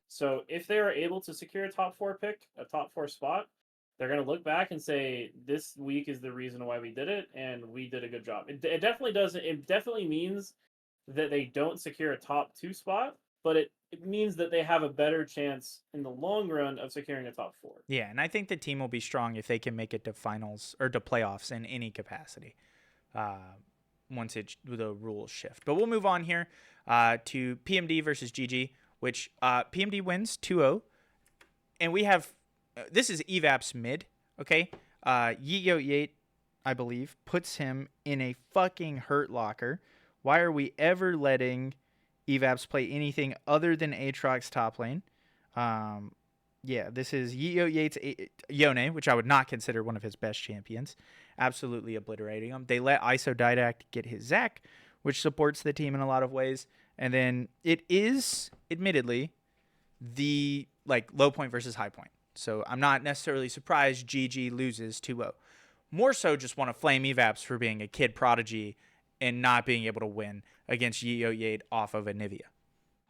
C: So if they are able to secure a top 4 pick, a top 4 spot, they're going to look back and say, this week is the reason why we did it, and we did a good job. It definitely doesn't. It definitely means that they don't secure a top 2 spot, but it means that they have a better chance in the long run of securing a top 4.
A: Yeah, and I think the team will be strong if they can make it to finals or to playoffs in any capacity once the rules shift. But we'll move on here to PMD versus GG, which PMD wins 2-0. And we have, this is Evap's mid, okay? Yate, I believe, puts him in a fucking hurt locker. Why are we ever letting Evaps play anything other than Aatrox top lane? Yeah, this is Yates Yone, which I would not consider one of his best champions. Absolutely obliterating him. They let Isodidact get his Zac, which supports the team in a lot of ways. And then it is, admittedly, the low point versus high point. So I'm not necessarily surprised GG loses 2-0. More so just want to flame Evaps for being a kid prodigy and not being able to win against Yate off of Anivia.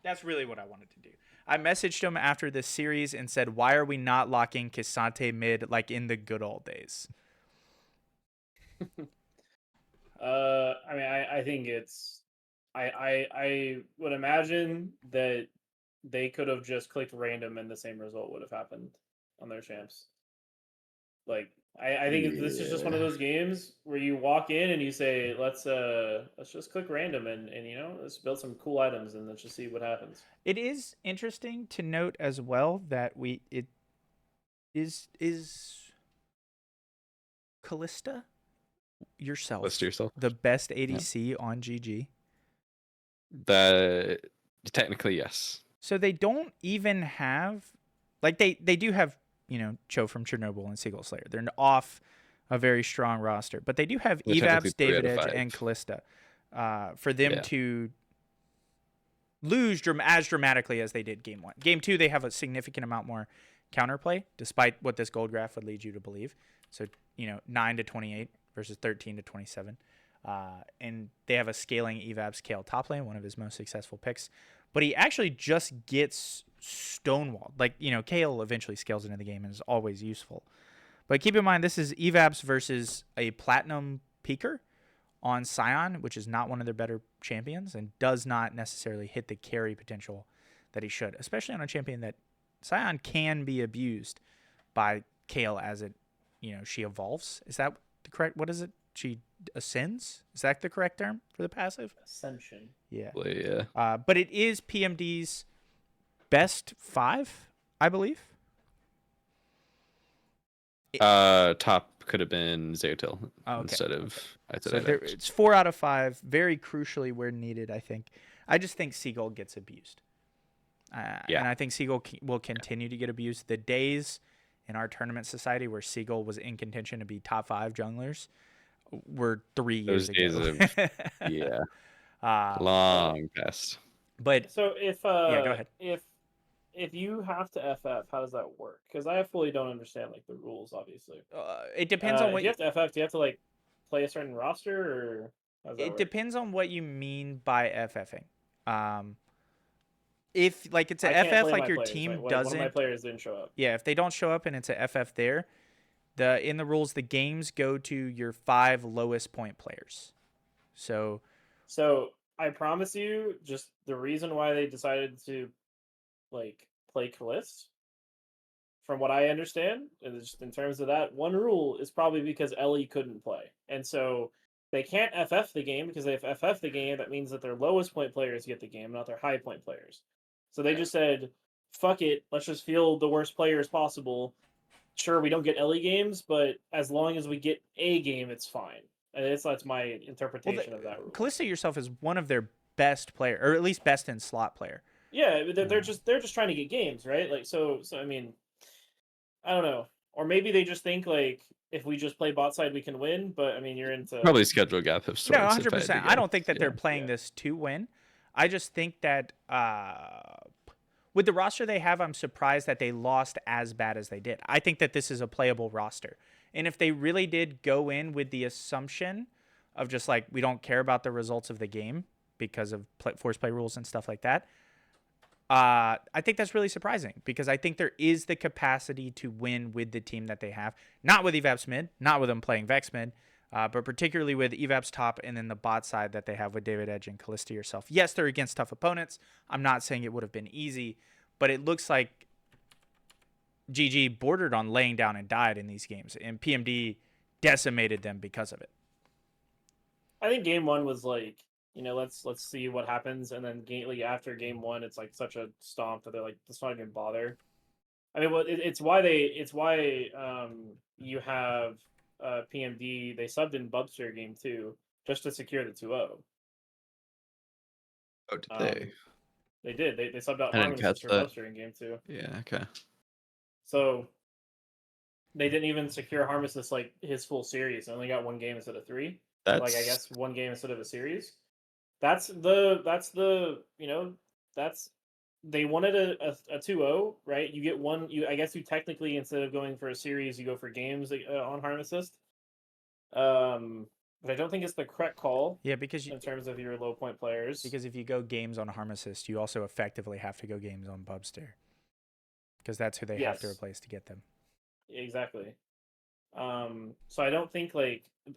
A: That's really what I wanted to do. I messaged him after this series and said, why are we not locking K'Sante mid like in the good old days?
C: I think it's... I would imagine that they could have just clicked random and the same result would have happened on their champs. I think this is just one of those games where you walk in and you say, let's just click random and let's build some cool items and let's just see what happens.
A: It is interesting to note as well that it is Callista yourself the best ADC on GG.
B: That technically yes.
A: So they don't even have they do have Cho from Chernobyl and Seagull Slayer. They're off a very strong roster, but they do have Evap's, David Edge, and Callista. For them to lose as dramatically as they did Game 1. Game 2, they have a significant amount more counterplay, despite what this gold graph would lead you to believe. So 9-28 versus 13-27. And they have a scaling Evap's Kale top lane, one of his most successful picks. But he actually just gets stonewalled. Kale eventually scales into the game and is always useful. But keep in mind, this is Evap's versus a Platinum Peaker on Sion, which is not one of their better champions and does not necessarily hit the carry potential that he should, especially on a champion that Sion can be abused by Kale as she evolves. Is that the correct? What is it? She ascends? Is that the correct term for the passive?
C: Ascension.
A: Yeah.
B: Yeah.
A: But it is PMD's best 5, I believe.
B: Top could have been Zeotil instead of
A: it's 4 out of 5. Very crucially where needed, I think. I just think Seagull gets abused. And I think Seagull will continue to get abused. The days in our tournament society where Seagull was in contention to be top 5 junglers were 3 years ago.
B: Long past.
A: But
C: so if
A: go ahead.
C: If you have to FF, how does that work? Because I fully don't understand the rules. Obviously,
A: it depends on what
C: you have to FF. Do you have to play a certain roster, or how does that work?
A: Depends on what you mean by FFing. If it's a FF, your team doesn't.
C: One of my players didn't show up.
A: Yeah, if they don't show up and it's a FF there, in the rules, the games go to your 5 lowest point players. So
C: I promise you, just the reason why they decided to play Calist, from what I understand, and just in terms of that one rule, is probably because Ellie couldn't play, and so they can't FF the game, because if FF the game, that means that their lowest point players get the game, not their high point players. So they just said, "Fuck it, let's just field the worst players possible. Sure, we don't get Ellie games, but as long as we get a game, it's fine." And that's my interpretation of that rule.
A: Callista yourself is one of their best player, or at least best in slot player.
C: Yeah, they're just trying to get games, right? Like so I mean, I don't know. Or maybe they just think like if we just play bot side we can win, but I mean you're into
B: Probably schedule gap of
A: No,
B: sorts. if I had to
A: 100%. I don't think
B: guess.
A: that they're
B: Yeah.
A: playing this to win. I just think that with the roster they have, I'm surprised that they lost as bad as they did. I think that this is a playable roster. And if they really did go in with the assumption of just like, we don't care about the results of the game because of force play rules and stuff like that, I think that's really surprising because I think there is the capacity to win with the team that they have. Not with Evap's mid, not with them playing Vex mid, but particularly with Evap's top and then the bot side that they have with David Edge and Callisto yourself. Yes, they're against tough opponents. I'm not saying it would have been easy, but it looks like GG bordered on laying down and died in these games, and PMD decimated them because of it.
C: I think game one was like, let's see what happens, and then after game one, it's like such a stomp that they're like, let's not even bother. I mean, it's why you have PMD. They subbed in Bubster game 2 just to secure the 2-0.
B: Oh, did they?
C: They did. They subbed out
B: I didn't
C: Harmon
B: catch
C: for
B: that.
C: Bubster in game 2.
B: Yeah. Okay.
C: So they didn't even secure Harmon like his full series. They only got one game instead of 3.
B: That's
C: Like I guess one game instead of a series. They wanted a 2-0, right? You get one. I guess you technically, instead of going for a series, you go for games on Harm Assist. But I don't think it's the correct call.
A: Yeah, because
C: in terms of your low point players.
A: Because if you go games on Harm Assist, you also effectively have to go games on Bubster. Because that's who they have to replace to get them.
C: Exactly. So I don't think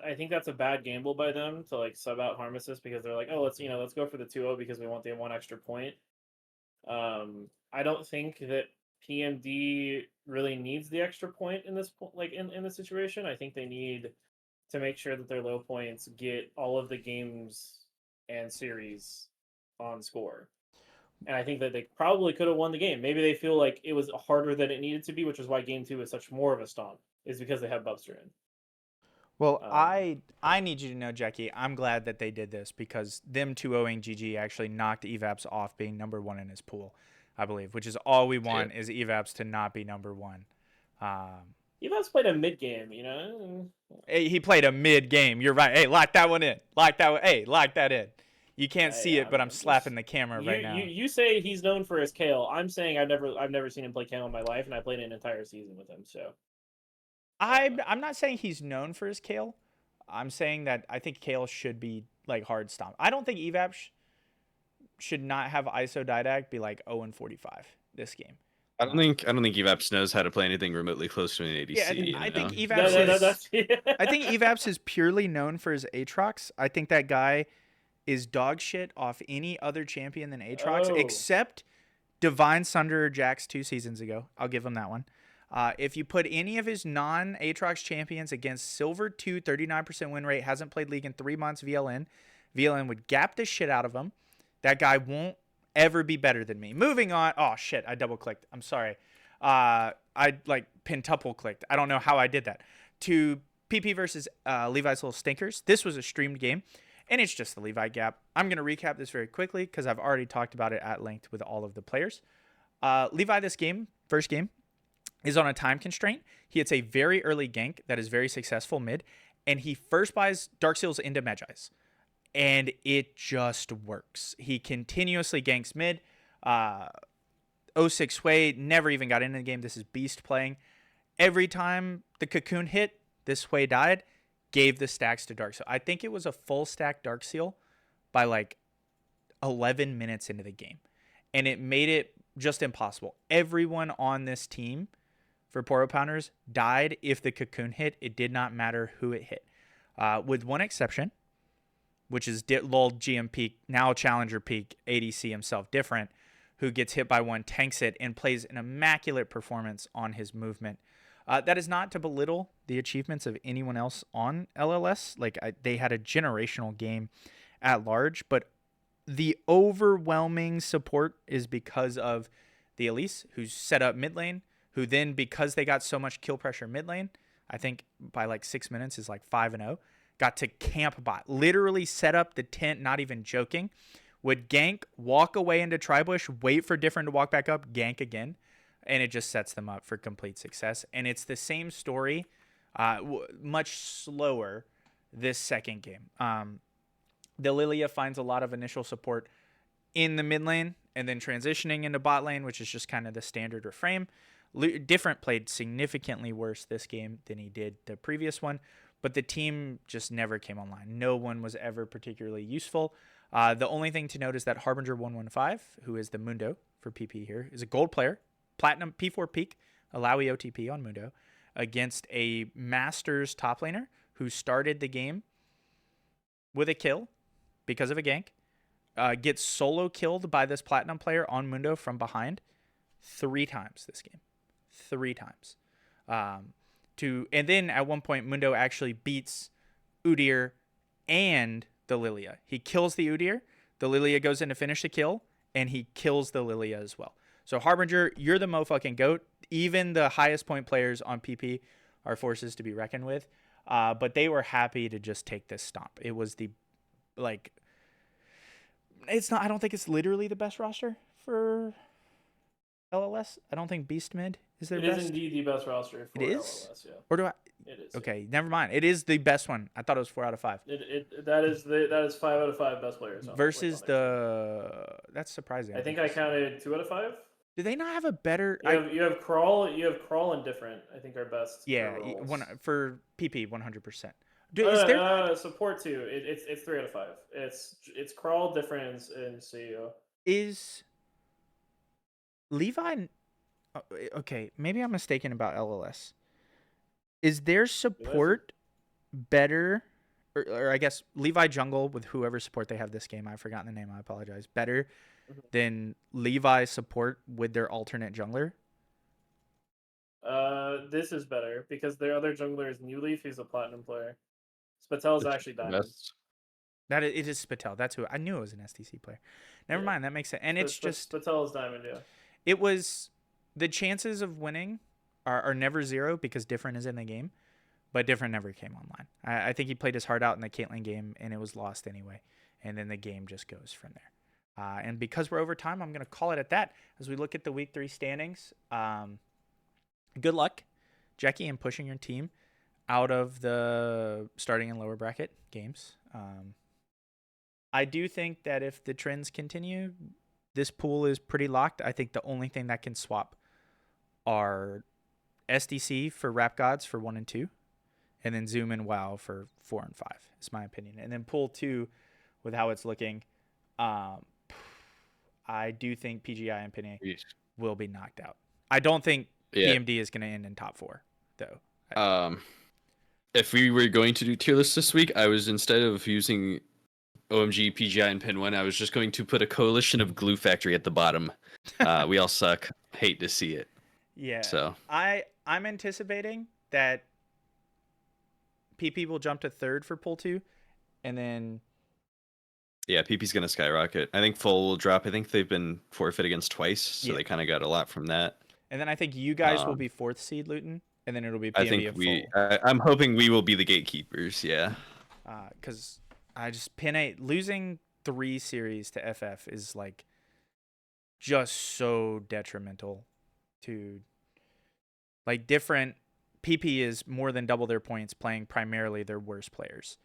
C: I think that's a bad gamble by them to sub out Harm Assist because they're like, oh, let's go for the 2-0 because we want the one extra point. I don't think that PMD really needs the extra point in this in this situation. I think they need to make sure that their low points get all of the games and series on score. And I think that they probably could have won the game. Maybe they feel like it was harder than it needed to be, which is why game 2 is such more of a stomp, is because they have Bubster in.
A: Well, I need you to know, Jecki, I'm glad that they did this because them 2-0ing GG actually knocked Evaps off being number 1 in his pool, I believe, which is all we want is Evaps to not be number 1.
C: Evaps played a mid game,
A: Hey, he played a mid game. You're right. Hey, lock that one in. Lock that in. You can't see it, but I'm slapping the camera right now.
C: You say he's known for his Kale. I'm saying I've never seen him play Kale in my life, and I played an entire season with him. So
A: I'm not saying he's known for his Kale. I'm saying that I think Kale should be hard stomp. I don't think Evaps should not have ISO Didac be 0-45 this game.
B: I don't think Evaps knows how to play anything remotely close to an ADC.
A: Yeah, I think Evaps I think Evaps is purely known for his Aatrox. I think that guy is dog shit off any other champion than Aatrox, except Divine Sunder Jax 2 seasons ago. I'll give him that one. If you put any of his non-Aatrox champions against Silver 2, 39% win rate, hasn't played League in 3 months, VLN would gap the shit out of him. That guy won't ever be better than me. Moving on. Oh, shit. I double-clicked. I'm sorry. I, pentuple-clicked. I don't know how I did that. To PP versus Levi's Little Stinkers. This was a streamed game, and it's just the Levi gap. I'm going to recap this very quickly because I've already talked about it at length with all of the players. Levi, this game, first game, is on a time constraint. He hits a very early gank that is very successful mid, and he first buys Dark Seals into Magi's, and it just works. He continuously ganks mid. 06 Sway never even got into the game. This is Beast playing. Every time the cocoon hit, this Sway died, gave the stacks to Dark Seal. I think it was a full stack Dark Seal by 11 minutes into the game, and it made it just impossible. Everyone on this team for Poro Pounders died if the cocoon hit. It did not matter who it hit. With one exception, which is lulled GM Peak, now Challenger Peak, ADC himself, different, who gets hit by one, tanks it, and plays an immaculate performance on his movement. That is not to belittle the achievements of anyone else on LLS. They had a generational game at large, but the overwhelming support is because of the Elise, who's set up mid lane, who then, because they got so much kill pressure mid lane, I think by 6 minutes is 5-0, got to camp bot. Literally set up the tent, not even joking, would gank, walk away into Tribush, wait for Different to walk back up, gank again, and it just sets them up for complete success. And it's the same story, much slower this second game. The Lilia finds a lot of initial support in the mid lane and then transitioning into bot lane, which is just kind of the standard reframe. Different played significantly worse this game than he did the previous one, but the team just never came online. No one was ever particularly useful. The only thing to note is that Harbinger 115, who is the Mundo for PP here, is a gold player, platinum P4 peak, Alawi OTP on Mundo, against a Masters top laner who started the game with a kill because of a gank, gets solo killed by this platinum player on Mundo from behind 3 times this game. 3 times. And then at one point, Mundo actually beats Udyr and the Lilia. He kills the Udyr, the Lilia goes in to finish the kill, and he kills the Lilia as well. So Harbinger, you're the motherfucking GOAT. Even the highest point players on PP are forces to be reckoned with. But they were happy to just take this stomp. It was it's not, I don't think it's literally the best roster for LLS. I don't think Beast Mid is their best.
C: It is indeed the best roster for LLS, yeah.
A: Or do I?
C: It is.
A: Okay, never mind. It is the best one. I thought it was 4 out of 5.
C: That is 5 out of 5 best players.
A: Versus that's surprising.
C: I think I counted 2 out of 5.
A: Do they not have a better?
C: You have Crawl and Different. I think are best.
A: Yeah, for PP 100%. Is there
C: support too? It's 3 out of 5. It's Crawl, Difference, and CEO.
A: Is Levi? Okay, maybe I'm mistaken about LLS. Is their support better, or I guess Levi jungle with whoever support they have this game? I've forgotten the name. I apologize. Better than Levi support with their alternate jungler?
C: This is better because their other jungler is New Leaf. He's a platinum player. Spatel's actually diamond.
A: It is Spatel. That's who I knew it was an STC player. Never mind. That makes sense. And it's just
C: Spatel is diamond. Yeah.
A: It was the chances of winning are never 0 because Different is in the game, but Different never came online. I think he played his heart out in the Caitlyn game and it was lost anyway. And then the game just goes from there. And because we're over time, I'm going to call it at that as we look at the week 3 standings. Good luck, Jecki, in pushing your team out of the starting and lower bracket games. I do think that if the trends continue, this pool is pretty locked. I think the only thing that can swap are SDC for Rap Gods for 1 and 2, and then Zoom and WoW for 4 and 5, is my opinion. And then pool 2, with how it's looking, I do think PGI and Penny will be knocked out. I don't think PMD is going to end in top 4, though.
B: If we were going to do tier lists this week, I was, instead of using OMG, PGI, and Pen 1, I was just going to put a coalition of Glue Factory at the bottom. We all suck. Hate to see it.
A: Yeah.
B: So
A: I'm anticipating that PP will jump to 3rd for pool 2, and then
B: PP's gonna skyrocket. I think Full will drop. I think they've been forfeit against twice, so they kind of got a lot from that.
A: And then I think you guys will be 4th seed, Luyten, and then it'll be PMB and Full.
B: I'm hoping we will be the gatekeepers. Yeah.
A: Because I just Pin 8 losing 3 series to FF is just so detrimental to Different. PP is more than double their points playing primarily their worst players.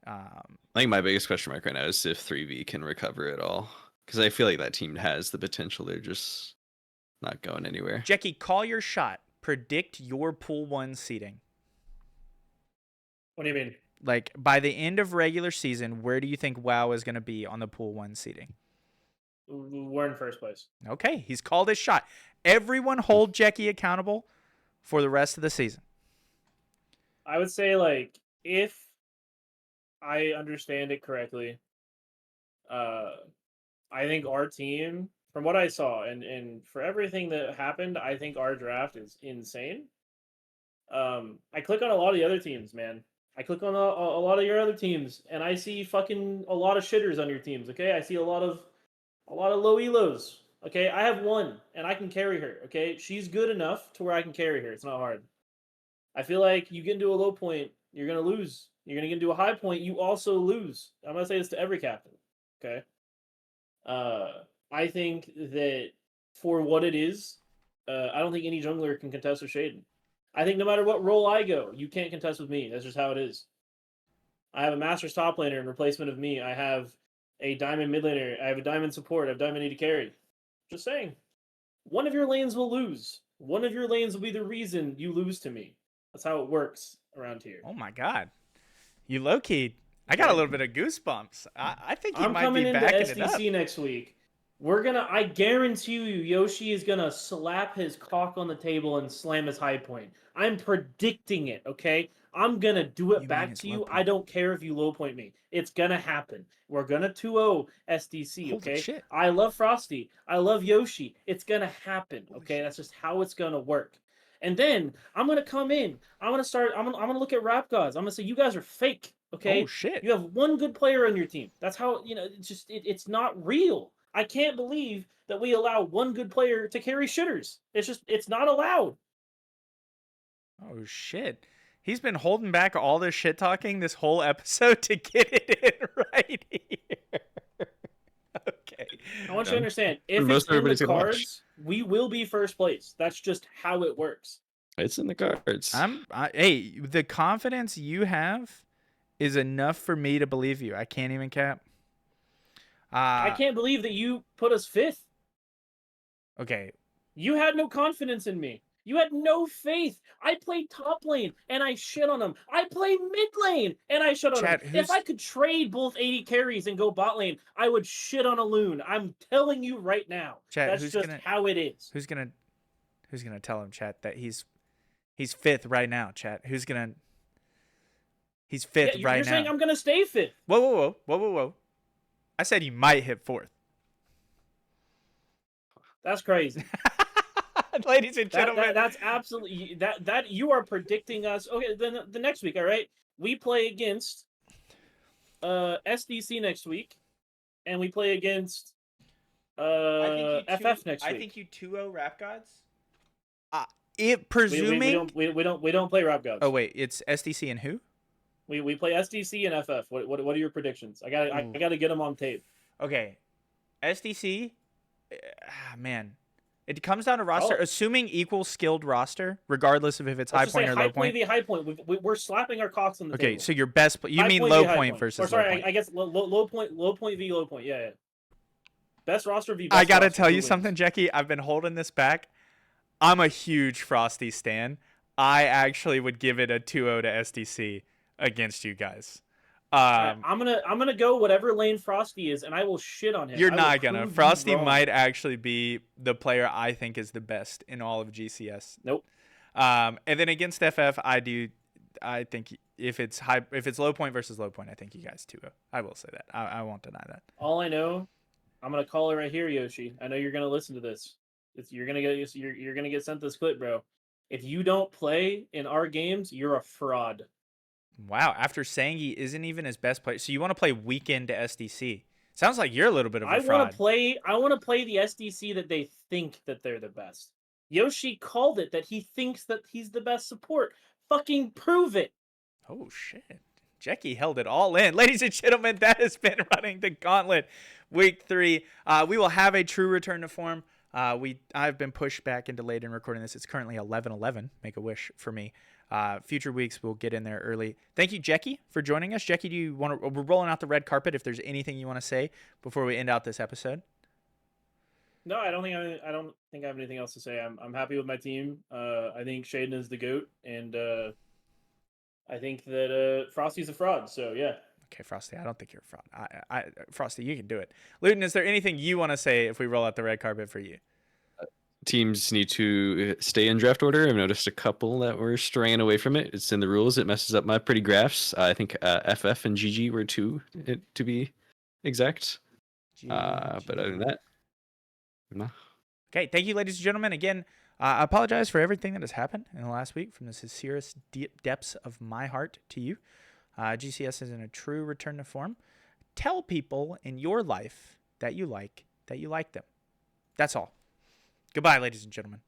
B: I think my biggest question mark right now is if 3V can recover at all, because I feel like that team has the potential. They're just not going anywhere.
A: Jecki, call your shot. Predict your pool 1 seeding.
C: What do you mean?
A: By the end of regular season, where do you think WoW is going to be on the pool 1 seeding?
C: We're in 1st place.
A: Okay, he's called his shot. Everyone hold Jecki accountable for the rest of the season.
C: I would say, if I understand it correctly, I think our team, from what I saw, and for everything that happened, I think our draft is insane. I click on a lot of the other teams, man. I click on a lot of your other teams, and I see fucking a lot of shitters on your teams. Okay, I see a lot of low elos. Okay, I have 1, and I can carry her. Okay, she's good enough to where I can carry her. It's not hard. I feel like you get into a low point, you're gonna lose. You're gonna get into a high point, you also lose. I'm gonna say this to every captain. Okay, I think that for what it is, I don't think any jungler can contest with Shaden. I think no matter what role I go, you can't contest with me. That's just how it is. I have a Master's top laner in replacement of me. I have a Diamond mid laner. I have a Diamond support. I have Diamond AD carry. Just saying. One of your lanes will lose. One of your lanes will be the reason you lose to me. That's how it works around here.
A: Oh my God, you low key. I got a little bit of goosebumps. I think he
C: I'm
A: might
C: coming
A: be
C: into
A: backing it up.
C: SDC next week. I guarantee you, Yoshi is gonna slap his cock on the table and slam his high point. I'm predicting it, okay? I'm gonna do it
A: You mean
C: back
A: his
C: to
A: low
C: you.
A: point.
C: I don't care if you low point me. It's gonna happen. We're gonna 2-0 SDC,
A: Holy
C: okay?
A: shit.
C: I love Frosty. I love Yoshi. It's gonna happen,
A: Holy
C: okay?
A: shit.
C: That's just how it's gonna work. And then I'm gonna come in. I'm gonna look at Rap Gods. I'm gonna say you guys are fake, okay?
A: Oh shit.
C: You have one good player on your team. That's how, it's not real. I can't believe that we allow one good player to carry shitters. It's not allowed.
A: Oh shit. He's been holding back all this shit talking this whole episode to get it in right here. Okay.
C: I want you to understand, if
B: Most
C: it's in the
B: everybody's gonna watch.
C: cards, we will be first place. That's just how it works.
B: It's in the cards.
A: Hey, the confidence you have is enough for me to believe you. I can't even cap.
C: I can't believe that you put us 5th.
A: Okay.
C: You had no confidence in me. You had no faith. I played top lane and I shit on him. I played mid lane and I shit on
A: Chat,
C: him. If I could trade both 80 carries and go bot lane, I would shit on a loon. I'm telling you right now.
A: Chat,
C: That's just how it is.
A: Who's gonna tell him, chat, that he's 5th right now, chat? He's 5th right now.
C: You're saying I'm gonna stay 5th.
A: Whoa. I said you might hit 4th.
C: That's crazy.
A: Ladies and gentlemen,
C: that's absolutely that you are predicting us. Okay, then the next week, all right, we play against SDC next week, and we play against FF next week.
A: I think you 2-0 Rap Gods. Presuming
C: we don't play Rap Gods.
A: Oh wait, it's SDC and who?
C: We play SDC and FF. What are your predictions? I gotta get them on tape.
A: Okay, SDC. Man, it comes down to roster. Assuming equal skilled roster, regardless of if it's high point or low point.
C: High point. We're slapping our cocks on the table.
A: Okay, so your best. You mean low point versus low point?
C: I guess low point v low point. Yeah. Best roster v.
A: I gotta tell you something, Jecki. I've been holding this back. I'm a huge Frosty stan. I actually would give it a 2-0 to SDC against you guys.
C: I'm gonna go whatever lane Frosty is, and I will shit on him.
A: You're not gonna. Frosty might actually be the player I think is the best in all of GCS.
C: Nope.
A: And then against FF, I think if it's low point versus low point, I think you guys 2-0. I will say that. I won't deny that.
C: All I know, I'm gonna call it right here, Yoshi. I know you're gonna listen to this. You're gonna get sent this clip, bro. If you don't play in our games, you're a fraud.
A: Wow, after saying he isn't even his best player. So you want to play weekend to SDC. Sounds like you're a little bit of a fraud.
C: I want to play the SDC that they think that they're the best. Yoshi called it that he thinks that he's the best support. Fucking prove it.
A: Oh, shit. Jecki held it all in. Ladies and gentlemen, that has been Running the Gauntlet Week 3. We will have a true return to form. I've been pushed back and delayed in recording this. It's currently 11:11. Make a wish for me. Future weeks we'll get in there early. Thank you, Jecki, for joining us. Jecki, we're rolling out the red carpet. If there's anything you want to say before we end out this episode.
C: No, I don't think I have anything else to say. I'm happy with my team. I think Shaden is the GOAT, and I think that Frosty's a fraud. So yeah.
A: Okay, Frosty, I don't think you're a fraud. Frosty, you can do it. Luyten, is there anything you want to say if we roll out the red carpet for you?
B: Teams need to stay in draft order. I've noticed a couple that were straying away from it. It's in the rules. It messes up my pretty graphs. I think FF and GG were two, to be exact. But other than that, no.
A: Okay, thank you, ladies and gentlemen. Again, I apologize for everything that has happened in the last week from the sincerest deep depths of my heart to you. GCS is in a true return to form. Tell people in your life that you like them. That's all. Goodbye, ladies and gentlemen.